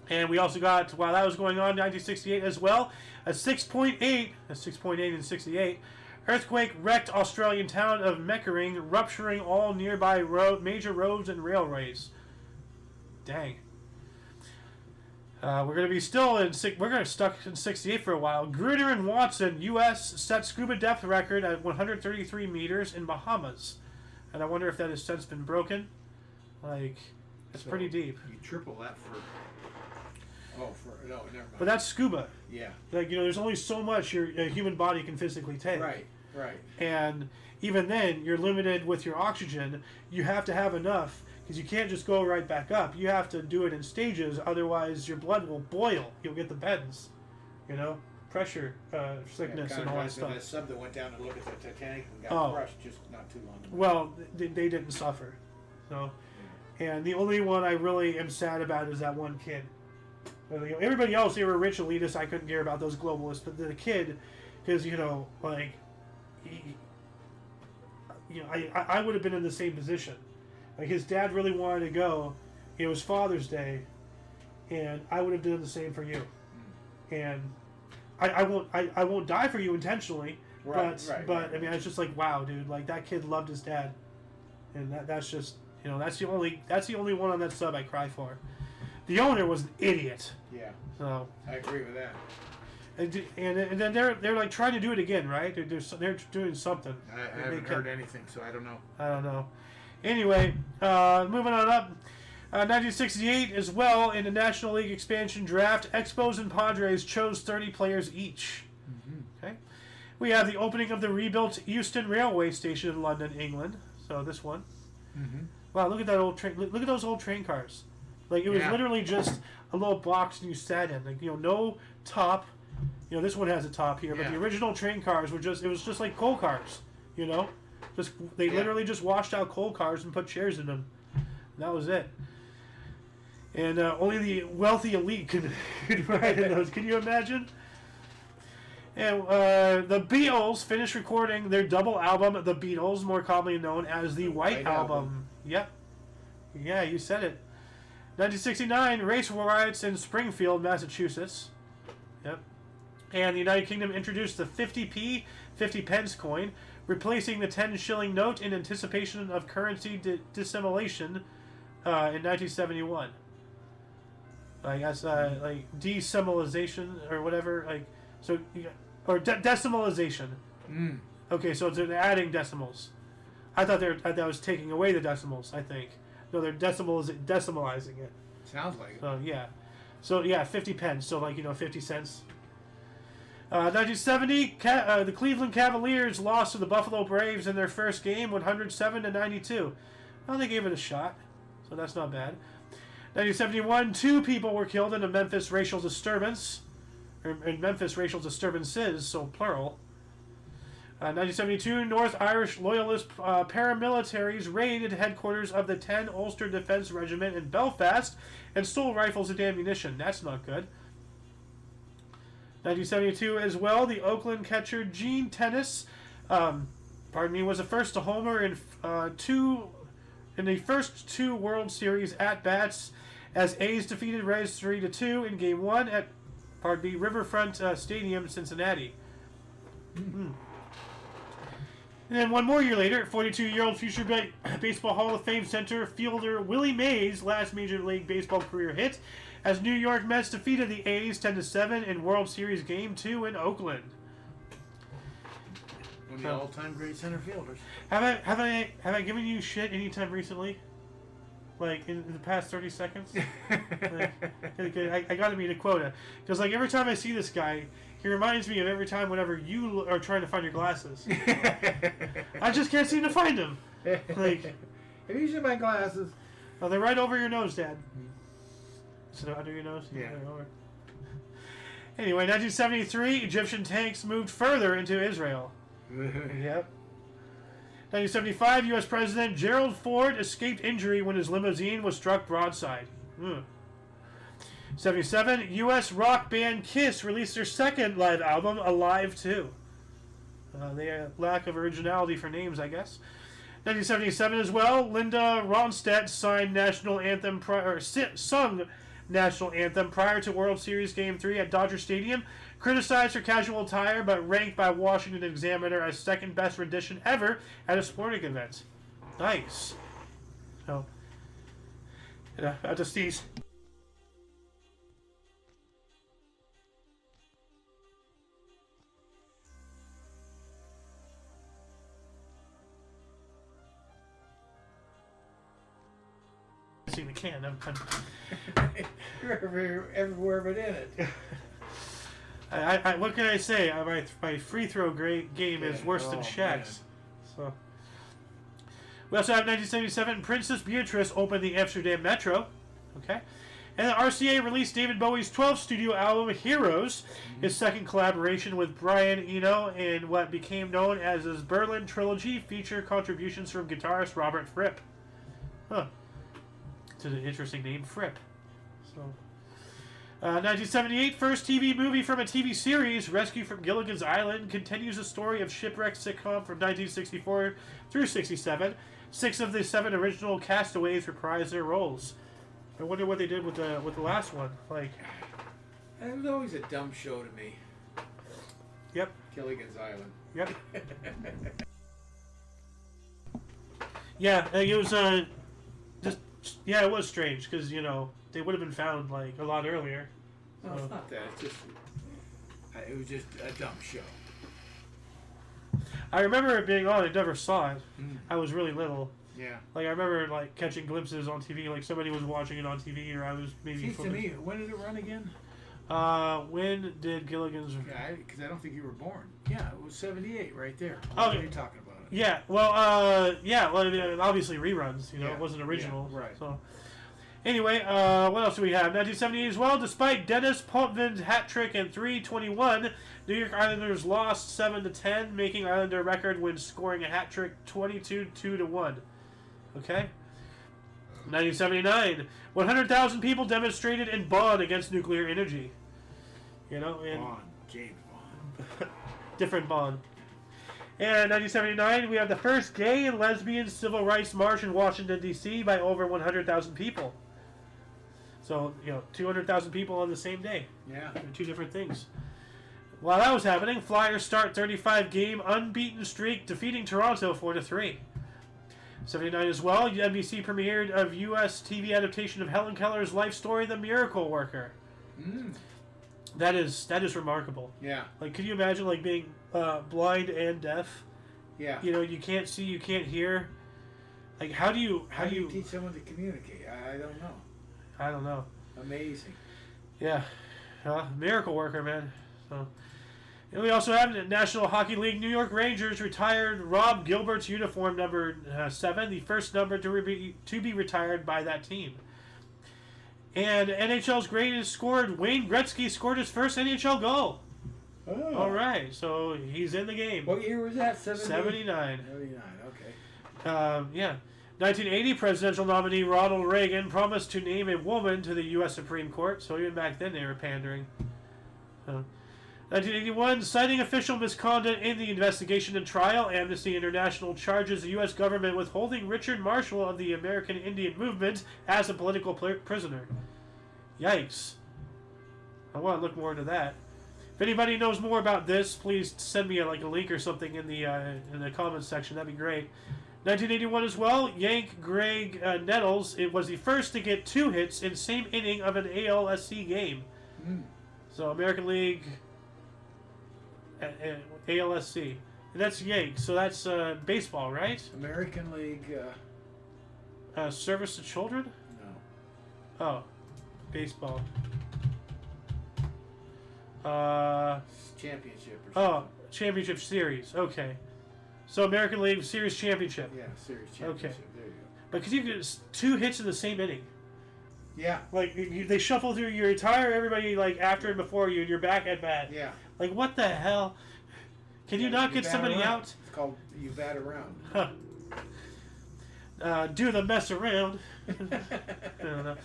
And we also got, while that was going on, 1968 as well, a 6.8 in 68, earthquake wrecked Australian town of Meckering, rupturing all nearby major roads and railways. Dang. We're going to be stuck in 68 for a while. Gruner and Watson, U.S. set scuba depth record at 133 meters in Bahamas. And I wonder if that has since been broken. Like, it's pretty deep. You triple that for... Oh, no, never mind. But that's scuba. Yeah. Like, there's only so much a human body can physically take. Right. And even then, you're limited with your oxygen. You have to have enough, because you can't just go right back up. You have to do it in stages, otherwise your blood will boil. You'll get the bends, pressure sickness and all that stuff. That sub that went down to look at the Titanic and got crushed just not too long ago. Well, they didn't suffer. So, and the only one I really am sad about is that one kid. Everybody else, they were rich elitists. I couldn't care about those globalists, but the kid, because I would have been in the same position. Like, his dad really wanted to go. It was Father's Day, and I would have done the same for you. And I won't die for you intentionally. But I mean, it's just like, wow, dude. Like, that kid loved his dad, and that's just that's the only one on that sub I cry for. The owner was an idiot. Yeah. So I agree with that. And then they're like trying to do it again, right? They're doing something. I haven't heard anything, so I don't know. I don't know. Anyway, moving on up. 1968 as well, in the National League expansion draft, Expos and Padres chose 30 players each. Okay, we have the opening of the rebuilt Euston Railway Station in London, England. So this one. Wow, look at that old train. Look at those old train cars. Like it was literally just a little box and you sat in. Like no top. This one has a top here, but the original train cars were just. It was just like coal cars. They literally just washed out coal cars and put chairs in them. That was it. And only the wealthy elite could ride in those. Can you imagine? And the Beatles finished recording their double album, The Beatles, more commonly known as the White Album. Yep. Yeah, you said it. 1969, race riots in Springfield, Massachusetts. Yep. And the United Kingdom introduced the 50p, 50 pence coin, replacing the 10 shilling note in anticipation of currency dissimulation in 1971. I guess like decimalization or whatever, or decimalization. Okay, so they're adding decimals. I thought that was taking away the decimals. I think no, they're decimalizing it. Sounds like it. So yeah, 50 pence. So 50 cents. 1970, the Cleveland Cavaliers lost to the Buffalo Braves in their first game, 107-92. Well, they gave it a shot, so that's not bad. 1971, 2 people were killed in a Memphis racial disturbance, or in Memphis racial disturbances, so plural. 1972, North Irish Loyalist paramilitaries raided headquarters of the 10 Ulster Defence Regiment in Belfast and stole rifles and ammunition. That's not good. 1972 as well, the Oakland catcher Gene Tennis, was the first to homer in the first 2 World Series at-bats as A's defeated Reds 3-2 in Game 1 at Riverfront Stadium, Cincinnati. And then one more year later, 42-year-old future Baseball Hall of Fame center fielder Willie Mays' last Major League Baseball career hit as New York Mets defeated the A's 10-7 in World Series Game 2 in Oakland. One of the all-time great center fielders. Have I given you shit anytime recently? Like in the past 30 seconds? I gotta meet a quota. Because every time I see this guy, he reminds me of every time whenever you are trying to find your glasses. I just can't seem to find them. Have you seen my glasses? Oh, they're right over your nose, Dad. Is it under your nose? Yeah. Over. Anyway, 1973, Egyptian tanks moved further into Israel. Yep. 1975, U.S. President Gerald Ford escaped injury when his limousine was struck broadside. 77, U.S. rock band Kiss released their second live album, Alive 2. They had lack of originality for names, I guess. 1977 as well, Linda Ronstadt sung national anthem prior to World Series Game 3 at Dodger Stadium, criticized her casual attire, but ranked by Washington Examiner as second best rendition ever at a sporting event. Nice. So, at the Steez. The can. You're everywhere but in it. What can I say? My free throw game is worse than Shaq's. So we also have 1977. Princess Beatrice opened the Amsterdam Metro. Okay, and the RCA released David Bowie's 12th studio album Heroes, his second collaboration with Brian Eno in what became known as his Berlin Trilogy, feature contributions from guitarist Robert Fripp. Huh. It's an interesting name, Fripp. So, 1978, first TV movie from a TV series, Rescue from Gilligan's Island, continues the story of shipwreck sitcom from 1964 through 67. 6 of the 7 original castaways reprised their roles. I wonder what they did with the last one. It was always a dumb show to me. Yep. Gilligan's Island. Yep. Yeah, it was it was strange because they would have been found a lot earlier. No, it's not that. It's just It was just a dumb show. I remember it being on. I never saw it. I was really little. Yeah. Like I remember like catching glimpses on TV. Like somebody was watching it on TV, or I was maybe. Seems to me, when did it run again? When did Gilligan's? Because I don't think you were born. Yeah, it was 78 right there. Oh, what are you talking about? Yeah. Well. Yeah. Well, I mean, obviously reruns. You know, yeah. It wasn't original. Yeah, right. So. Anyway, what else do we have? 1978 as well. Despite Dennis Potvin's hat trick and 321, New York Islanders lost 7-10, making Islander record when scoring a hat trick 22-2-1. Okay. 1979, 100,000 people demonstrated in Bonn against nuclear energy. You know, Bond, James Bond. Different Bonn. And 1979, we have the first gay and lesbian civil rights march in Washington, D.C. by over 100,000 people. So, 200,000 people on the same day. Yeah. They're two different things. While that was happening, Flyers start 35-game unbeaten streak, defeating Toronto 4-3. 79 as well, NBC premiered of U.S. TV adaptation of Helen Keller's life story, The Miracle Worker. That is remarkable. Yeah. Like, could you imagine like being blind and deaf? Yeah. You can't see, you can't hear. Like, how do you teach someone to communicate? I don't know. I don't know. Amazing. Yeah. Miracle Worker, man. So, and we also have the National Hockey League New York Rangers retired Rob Gilbert's uniform number 7, the first number to be retired by that team. And NHL's greatest scored, Wayne Gretzky scored his first NHL goal. Oh. All right, so he's in the game. What year was that? 79. 79, okay. Yeah. 1980, presidential nominee Ronald Reagan promised to name a woman to the U.S. Supreme Court, so even back then they were pandering. 1981, citing official misconduct in the investigation and trial, Amnesty International charges the U.S. government with holding Richard Marshall of the American Indian Movement as a political prisoner. Yikes. I want to look more into that. If anybody knows more about this, please send me a link or something in the comments section. That'd be great. 1981 as well, Yank Greg Nettles. It was the first to get 2 hits in same inning of an ALSC game. So American League, ALSC. And that's Yank. So that's baseball, right? American League. Service to Children? No. Oh, baseball. Championship or something. Oh, championship series. Okay. So American League Series Championship. Yeah, Series Championship. Okay. There you go. But because you get 2 hits in the same inning. Yeah. Like, they shuffle through your entire everybody, after and before you, and you're back at bat. Yeah. Like, what the hell? Can you not get somebody around. out? It's called you bat around. Huh. Do the mess around. I don't know.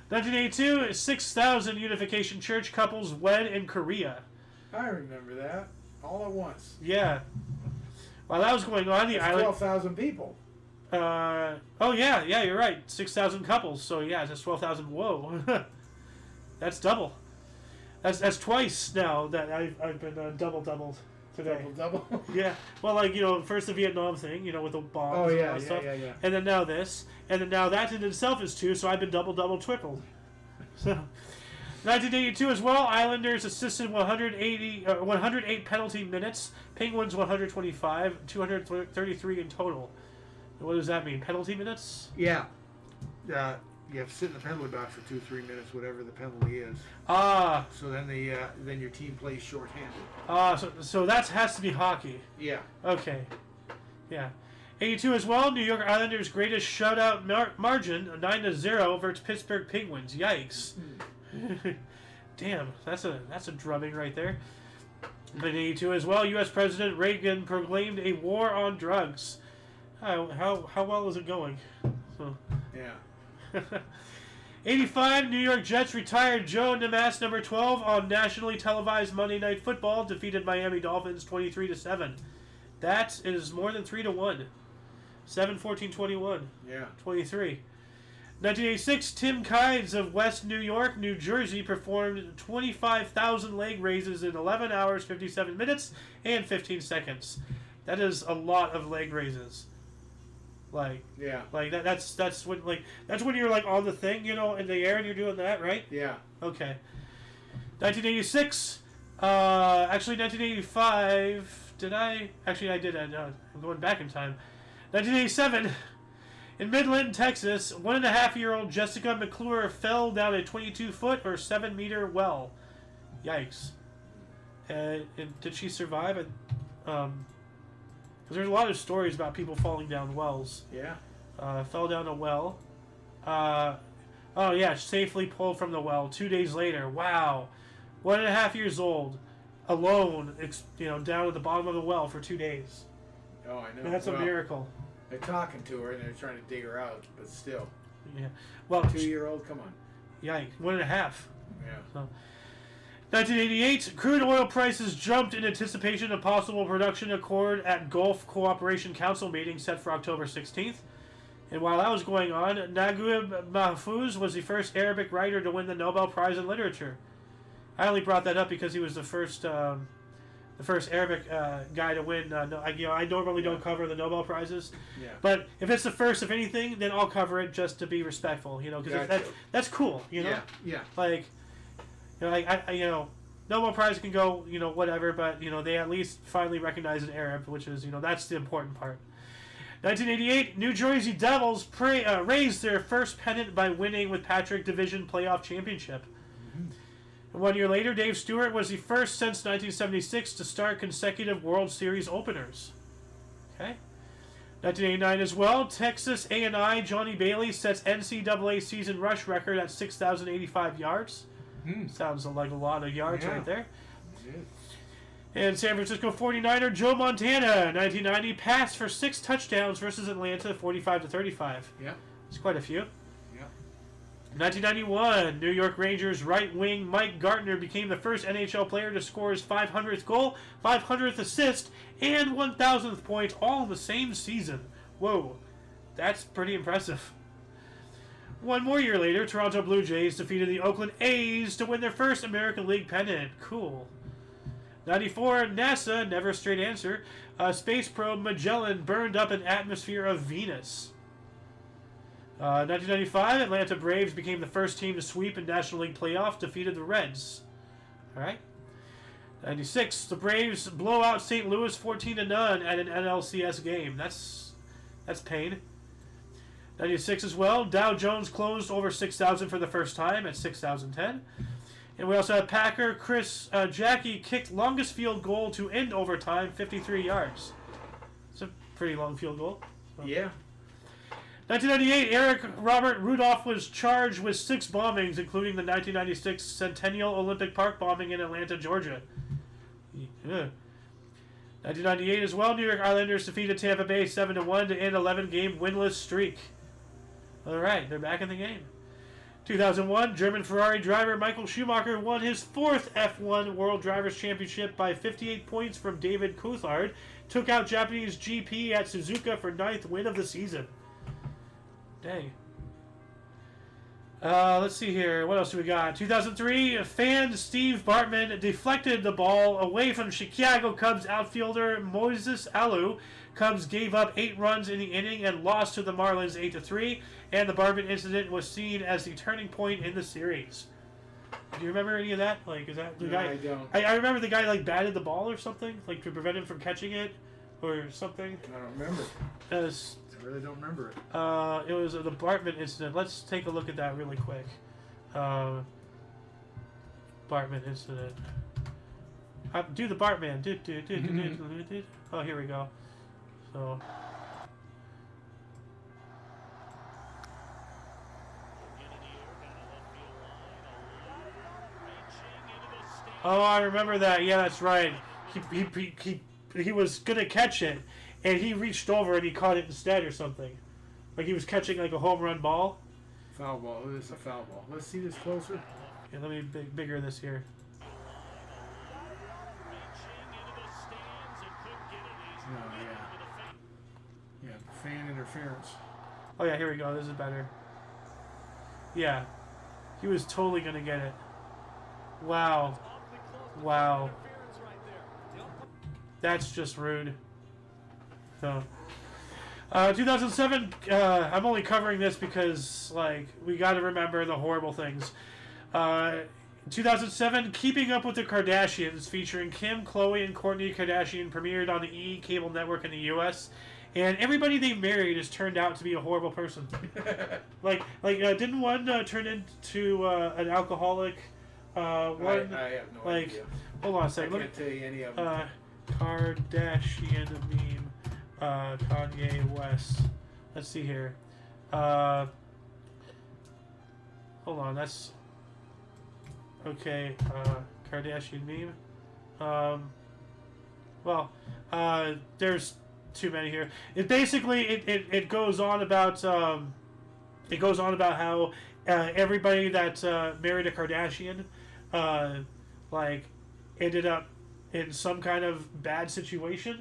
1982, 6,000 Unification Church couples wed in Korea. I remember that. All at once. Yeah. While that was going on, the That's island... 12,000 people. Oh, yeah, you're right. 6,000 couples. So, yeah, that's 12,000. Whoa. That's double. That's twice now that I've been doubled today. Double? Yeah. Well, first the Vietnam thing, with the bombs and all that stuff. Yeah. And then now this. And then now that in itself is 2, so I've been double, tripled. So... 1982 as well, Islanders assisted 108 penalty minutes, Penguins 125, 233 in total. And what does that mean? Penalty minutes? Yeah. You have to sit in the penalty box for 2-3 minutes, whatever the penalty is. Ah. So then then your team plays shorthanded. So that has to be hockey. Yeah. Okay. Yeah. 82 as well, New York Islanders' greatest shutout margin, 9-0 versus Pittsburgh Penguins. Yikes. Damn, that's a drubbing right there. 1982 as well, U.S. President Reagan proclaimed a war on drugs. How well is it going? So. Yeah. 85, New York Jets retired Joe Namath, number 12, on nationally televised Monday Night Football, defeated Miami Dolphins 23-7. That is more than 3-1. 7-14-21. Yeah. 23. 1986, Tim Kides of West New York, New Jersey performed 25,000 leg raises in 11 hours, 57 minutes, and 15 seconds. That is a lot of leg raises. Yeah. That's when you're on the thing, in the air and you're doing that, right? Yeah. Okay. 1986, Actually, 1985. Did I? Actually, I did. I'm going back in time. 1987. In Midland, Texas, 1.5-year-old Jessica McClure fell down a 22-foot or 7-meter well. Yikes. And did she survive? Because there's a lot of stories about people falling down wells. Yeah. Fell down a well. Oh, yeah, safely pulled from the well 2 days later. Wow. 1.5 years old. Alone, down at the bottom of the well for 2 days. Oh, I know. That's a miracle. They're talking to her and they're trying to dig her out, but still. Yeah. Well, 2-year-old, come on. Yikes. 1.5. Yeah. So, 1988, crude oil prices jumped in anticipation of possible production accord at Gulf Cooperation Council meeting set for October 16th. And while that was going on, Naguib Mahfouz was the first Arabic writer to win the Nobel Prize in Literature. I only brought that up because he was the first Arabic guy to win. I normally don't cover the Nobel Prizes, but if it's the first of anything, then I'll cover it just to be respectful. Because that's cool. Yeah. Like, Nobel Prize can go, whatever, but they at least finally recognize an Arab, which is that's the important part. 1988, New Jersey Devils raised their first pennant by winning with Patrick Division Playoff Championship. And 1 year later, Dave Stewart was the first since 1976 to start consecutive World Series openers. Okay. 1989 as well, Texas A&I Johnny Bailey sets NCAA season rush record at 6,085 yards. Sounds like a lot of yards right there. And San Francisco 49er Joe Montana, 1990, passed for 6 touchdowns versus Atlanta, 45-35. Yeah. It's quite a few. Yeah. 1991, New York Rangers right wing Mike Gartner became the first NHL player to score his 500th goal, 500th assist, and 1,000th point all in the same season. Whoa, that's pretty impressive. 1 more year later, Toronto Blue Jays defeated the Oakland A's to win their first American League pennant. Cool. 94, NASA, never a straight answer, space probe Magellan burned up an atmosphere of Venus. 1995, Atlanta Braves became the first team to sweep in National League playoff, defeated the Reds. All right. 96, the Braves blow out St. Louis 14-0 at an NLCS game. That's pain. 96 as well, Dow Jones closed over 6,000 for the first time at 6,010. And we also have Packer Chris Jackie kicked longest field goal to end overtime, 53 yards. It's a pretty long field goal. So. Yeah. 1998, Eric Robert Rudolph was charged with 6 bombings, including the 1996 Centennial Olympic Park bombing in Atlanta, Georgia. Yeah. 1998 as well, New York Islanders defeated Tampa Bay 7-1 to end 11-game winless streak. All right, they're back in the game. 2001, German Ferrari driver Michael Schumacher won his 4th F1 World Drivers' Championship by 58 points from David Coulthard, took out Japanese GP at Suzuka for 9th win of the season. Dang. Let's see here. What else do we got? 2003, fan Steve Bartman deflected the ball away from Chicago Cubs outfielder Moises Alou. Cubs gave up 8 runs in the inning and lost to the Marlins 8-3, and the Bartman incident was seen as the turning point in the series. Do you remember any of that? Like, is that the guy? I don't. I remember the guy batted the ball or something, to prevent him from catching it, or something. I don't remember. I really don't remember it. It was the Bartman incident. Let's take a look at that really quick. Bartman incident. Do the Bartman. Oh, here we go. So. Oh, I remember that. Yeah, that's right. He was gonna catch it, and he reached over and he caught it instead or something. Like he was catching like a home run ball. Foul ball. It is a foul ball. Let's see this closer. Yeah, let me bigger this here. Oh, yeah. Yeah, fan interference. Oh, yeah, here we go. This is better. Yeah. He was totally going to get it. Wow. Wow. That's just rude. So, 2007, I'm only covering this because, we got to remember the horrible things. 2007, Keeping Up with the Kardashians, featuring Kim, Khloe, and Kourtney Kardashian, premiered on the E! Cable network in the U.S. And everybody they married has turned out to be a horrible person. Didn't one turn into an alcoholic? One, I have no idea. Hold on a second. I can't tell you any of them. Kardashian meme. Kanye West. Let's see here. Hold on. That's okay. Kardashian meme. There's too many here. It basically it goes on about how everybody that married a Kardashian ended up in some kind of bad situation,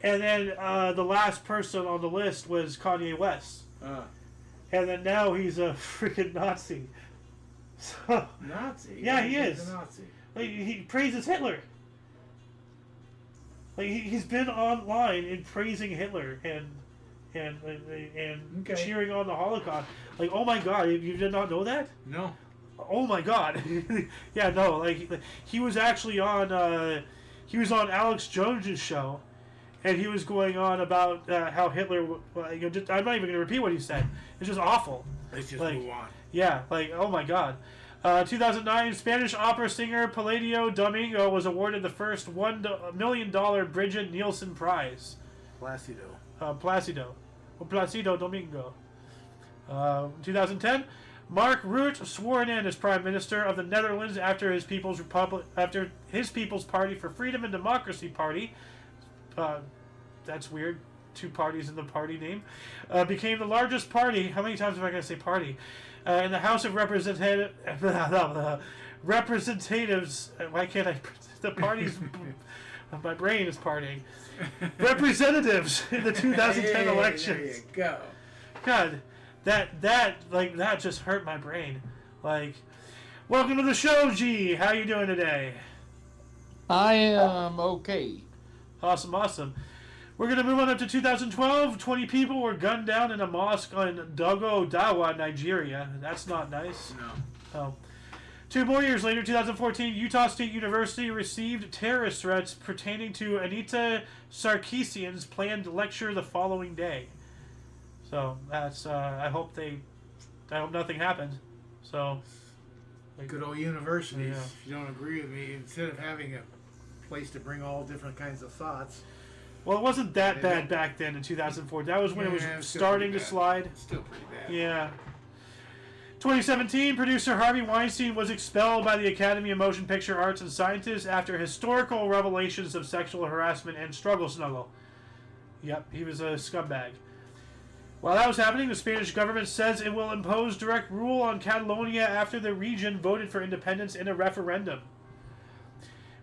and then the last person on the list was Kanye West, and then now he's a freaking Nazi. So, Nazi? Yeah, he is. He's a Nazi. He praises Hitler. He's been online in praising Hitler and cheering on the Holocaust. Oh my God, you did not know that? No. Oh my God. Yeah, no. He was actually on Alex Jones's show, and he was going on about how Hitler. I'm not even going to repeat what he said. It's just awful. Let's just move on. Yeah, oh my God. 2009, Spanish opera singer Palladio Domingo was awarded the first $1 million Bridget Nielsen Prize. Placido Domingo. 2010, Mark Rutte sworn in as Prime Minister of the Netherlands after his People's Party for Freedom and Democracy Party. That's weird. 2 parties in the party name. Became the largest party. How many times am I going to say party? In the House of Representatives. Why can't I? The party's. My brain is partying. Representatives in the 2010 elections. There you go. God, that just hurt my brain. Welcome to the show, G. How you doing today? I am okay. Awesome. We're going to move on up to 2012. 20 people were gunned down in a mosque in Dogodawa, Nigeria. That's not nice. No. Oh. 2 more years later, 2014, Utah State University received terrorist threats pertaining to Anita Sarkeesian's planned lecture the following day. So that's I hope nothing happened. So good old universities. Yeah. If you don't agree with me, instead of having a place to bring all different kinds of thoughts. Well, it wasn't that bad back then in 2004. That was when it was starting to slide. Still pretty bad. Yeah. 2017, producer Harvey Weinstein was expelled by the Academy of Motion Picture Arts and Sciences after historical revelations of sexual harassment and struggle snuggle. Yep, he was a scumbag. While that was happening, the Spanish government says it will impose direct rule on Catalonia after the region voted for independence in a referendum.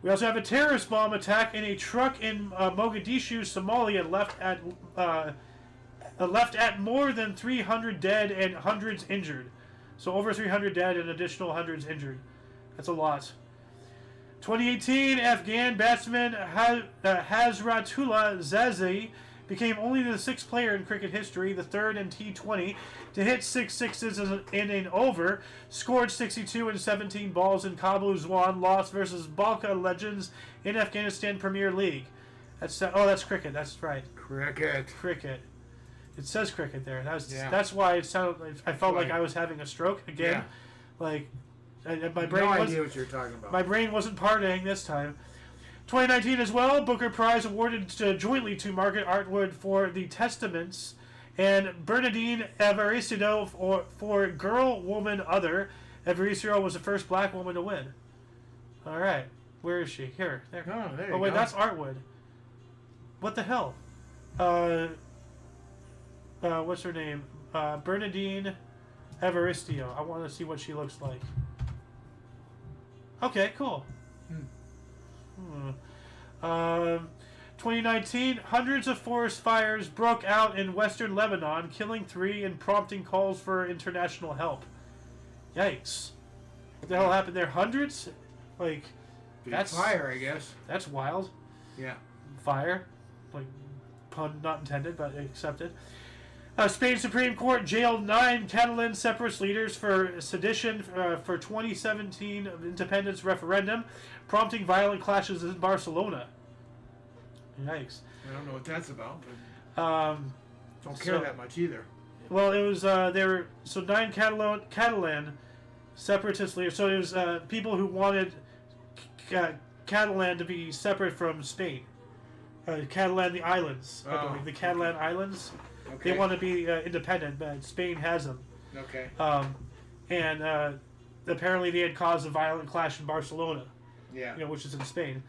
We also have a terrorist bomb attack in a truck in Mogadishu, Somalia, left at more than 300 dead and hundreds injured. So over 300 dead and additional hundreds injured. That's a lot. 2018, Afghan batsman Hazratullah Zazi became only the 6th player in cricket history, the 3rd in T20, to hit 6 sixes in an over, scored 62 in 17 balls in Kabul Zwan, lost versus Balka Legends in Afghanistan Premier League. That's cricket. That's right. Cricket. It says cricket there. That's why it sounded. I felt like I was having a stroke again. Yeah. My brain. No idea what you're talking about. My brain wasn't partying this time. 2019 as well, Booker Prize awarded jointly to Margaret Atwood for The Testaments and Bernadine Evaristo for Girl, Woman, Other. Evaristo was the first black woman to win. All right. Where is she? Here. There. Oh, there you go. Wait, that's Atwood. What the hell? What's her name? Bernadine Evaristo. I want to see what she looks like. Okay, cool. 2019, hundreds of forest fires broke out in western Lebanon, killing 3 and prompting calls for international help. Yikes. What the hell happened there? Hundreds? That's fire, I guess. That's wild. Yeah. Fire. Pun not intended, but accepted. Spain Supreme Court jailed 9 Catalan separatist leaders for sedition for 2017 independence referendum, prompting violent clashes in Barcelona. Yikes. I don't know what that's about, but don't care that much either. Well, it was there were 9 Catalan separatist leaders. So it was people who wanted Catalan to be separate from Spain. Catalan, the islands, I believe. The Catalan islands. Okay. They want to be independent, but Spain has them. Okay. And apparently they had caused a violent clash in Barcelona. Yeah. Which is in Spain.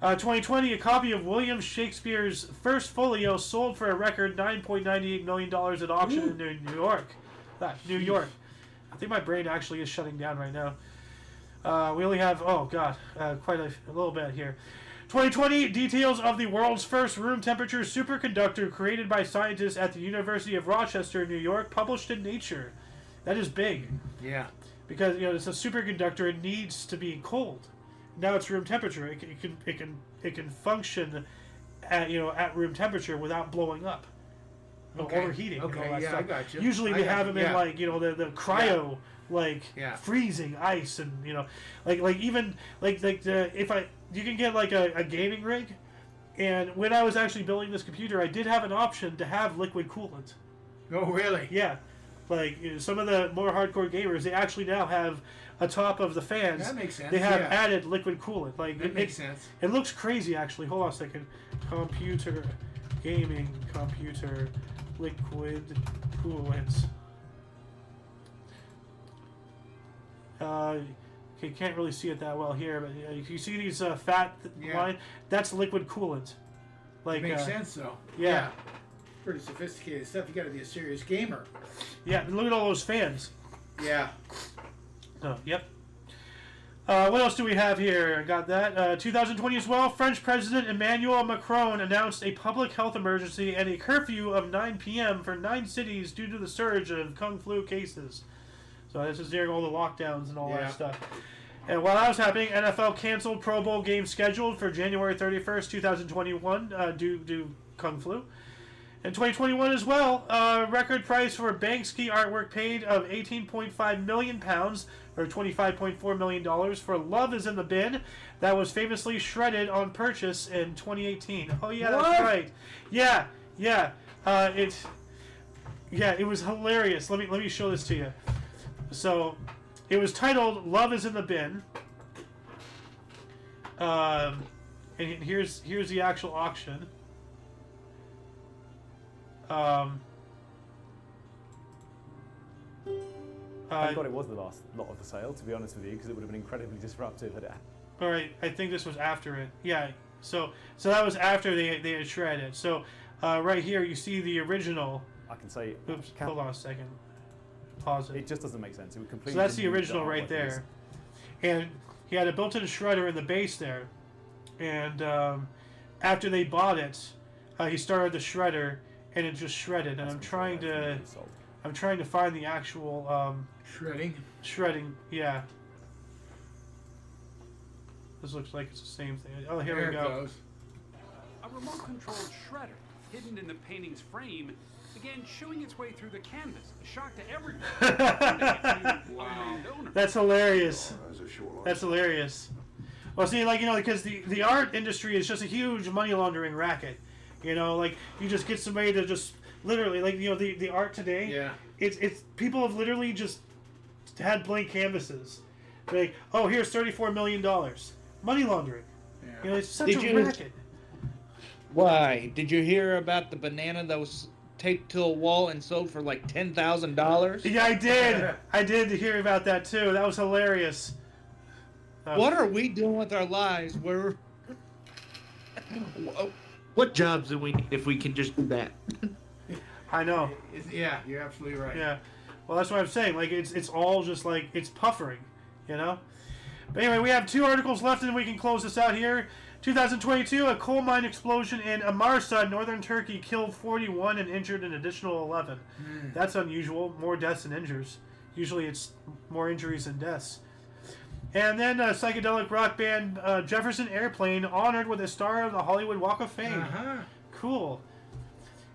2020, a copy of William Shakespeare's first folio sold for a record $9.98 million at auction in New York. New York. I think my brain actually is shutting down right now. We only have, quite a little bit here. 2020, details of the world's first room temperature superconductor created by scientists at the University of Rochester, New York, published in Nature. That is big. Yeah. Because it's a superconductor, it needs to be cold. Now it's room temperature. It can function at room temperature without blowing up. Overheating. Okay. And all that Yeah, stuff. I got you. Usually they have them in the cryo freezing ice and you can get like a gaming rig, and when I was actually building this computer, I did have an option to have liquid coolant. Oh really? Yeah, some of the more hardcore gamers, they actually now have atop of the fans. That makes sense. They have added liquid coolant. That makes sense. It looks crazy actually. Hold on a second. Computer, liquid coolant. You can't really see it that well here, but you see these fat line. That's liquid coolant. Makes sense though. Yeah. Pretty sophisticated stuff. You got to be a serious gamer. Yeah. Look at all those fans. Yeah. Oh, yep. What else do we have here? I got that. 2020 as well. French President Emmanuel Macron announced a public health emergency and a curfew of 9 p.m. for 9 cities due to the surge of Kung Flu cases. So this is during all the lockdowns and all that stuff. And while that was happening, NFL canceled Pro Bowl games scheduled for January 31st, 2021 due to Kung Flu. In 2021 as well, record price for Banksy artwork paid of £18.5 million, or $25.4 million, for Love is in the Bin, that was famously shredded on purchase in 2018. Oh yeah, what? That's right. Yeah. It was hilarious. Let me show this to you. So, it was titled "Love Is in the Bin," and here's the actual auction. Thank God it was the last lot of the sale, to be honest with you, because it would have been incredibly disruptive had it. All right, I think this was after it. Yeah, so that was after they had shredded it. So right here you see the original. I can say. Oops, hold on a second. Pause it. It just doesn't make sense. It would completely. So that's the original right there, and he had a built-in shredder in the base there, and after they bought it, he started the shredder, and it just shredded. And I'm trying to find the actual shredding. Yeah. This looks like it's the same thing. Oh, here we go. Goes. A remote-controlled shredder, hidden in the painting's frame, began chewing its way through the canvas, a shock to everyone. Wow. That's hilarious. That's hilarious. Well, see, because the art industry is just a huge money laundering racket. You just get somebody to just literally, the art today. Yeah. It's people have literally just had blank canvases. Like, oh, here's $34 million. Money laundering. Yeah. It's such a racket. Why? Did you hear about the banana that was taped to a wall and sold for like $10,000? Yeah, I did. I did hear about that too. That was hilarious. What are we doing with our lives? What jobs do we need if we can just do that? I know. Yeah, you're absolutely right. Yeah. Well, that's what I'm saying. It's all just it's puffering, But anyway, we have 2 articles left, and we can close this out here. 2022, a coal mine explosion in Amarsa, northern Turkey, killed 41 and injured an additional 11. That's unusual. More deaths than injuries. Usually it's more injuries than deaths. And then psychedelic rock band Jefferson Airplane honored with a star of the Hollywood Walk of Fame. Uh-huh. Cool.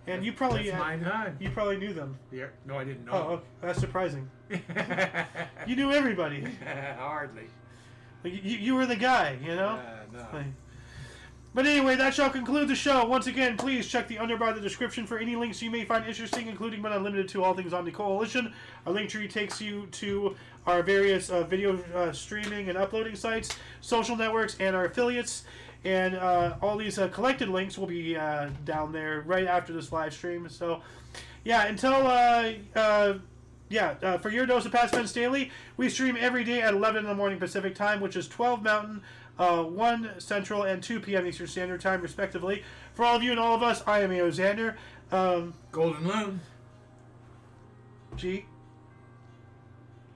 And you probably That's my time. You probably knew them. Yeah. No, I didn't know. Oh, okay. That's surprising. You knew everybody. Hardly. Like, you were the guy, you know? No. Like, but anyway, that shall conclude the show. Once again, please check the underbar of the description for any links you may find interesting, including but not limited to all things Omni Coalition. Our link tree takes you to our various video streaming and uploading sites, social networks, and our affiliates. And all these collected links will be down there right after this live stream. So, yeah, until... for your dose of Past Events Daily, we stream every day at 11 in the morning Pacific Time, which is 12 Mountain, 1 Central, and 2 p.m. Eastern Standard Time, respectively. For all of you and all of us, I am A.O. Xander. Golden Loon. G.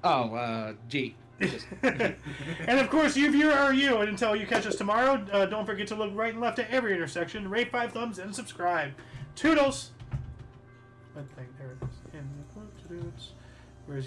Oh, G. And of course, you viewer are you. And until you catch us tomorrow, don't forget to look right and left at every intersection, rate 5 thumbs, and subscribe. Toodles! There it is.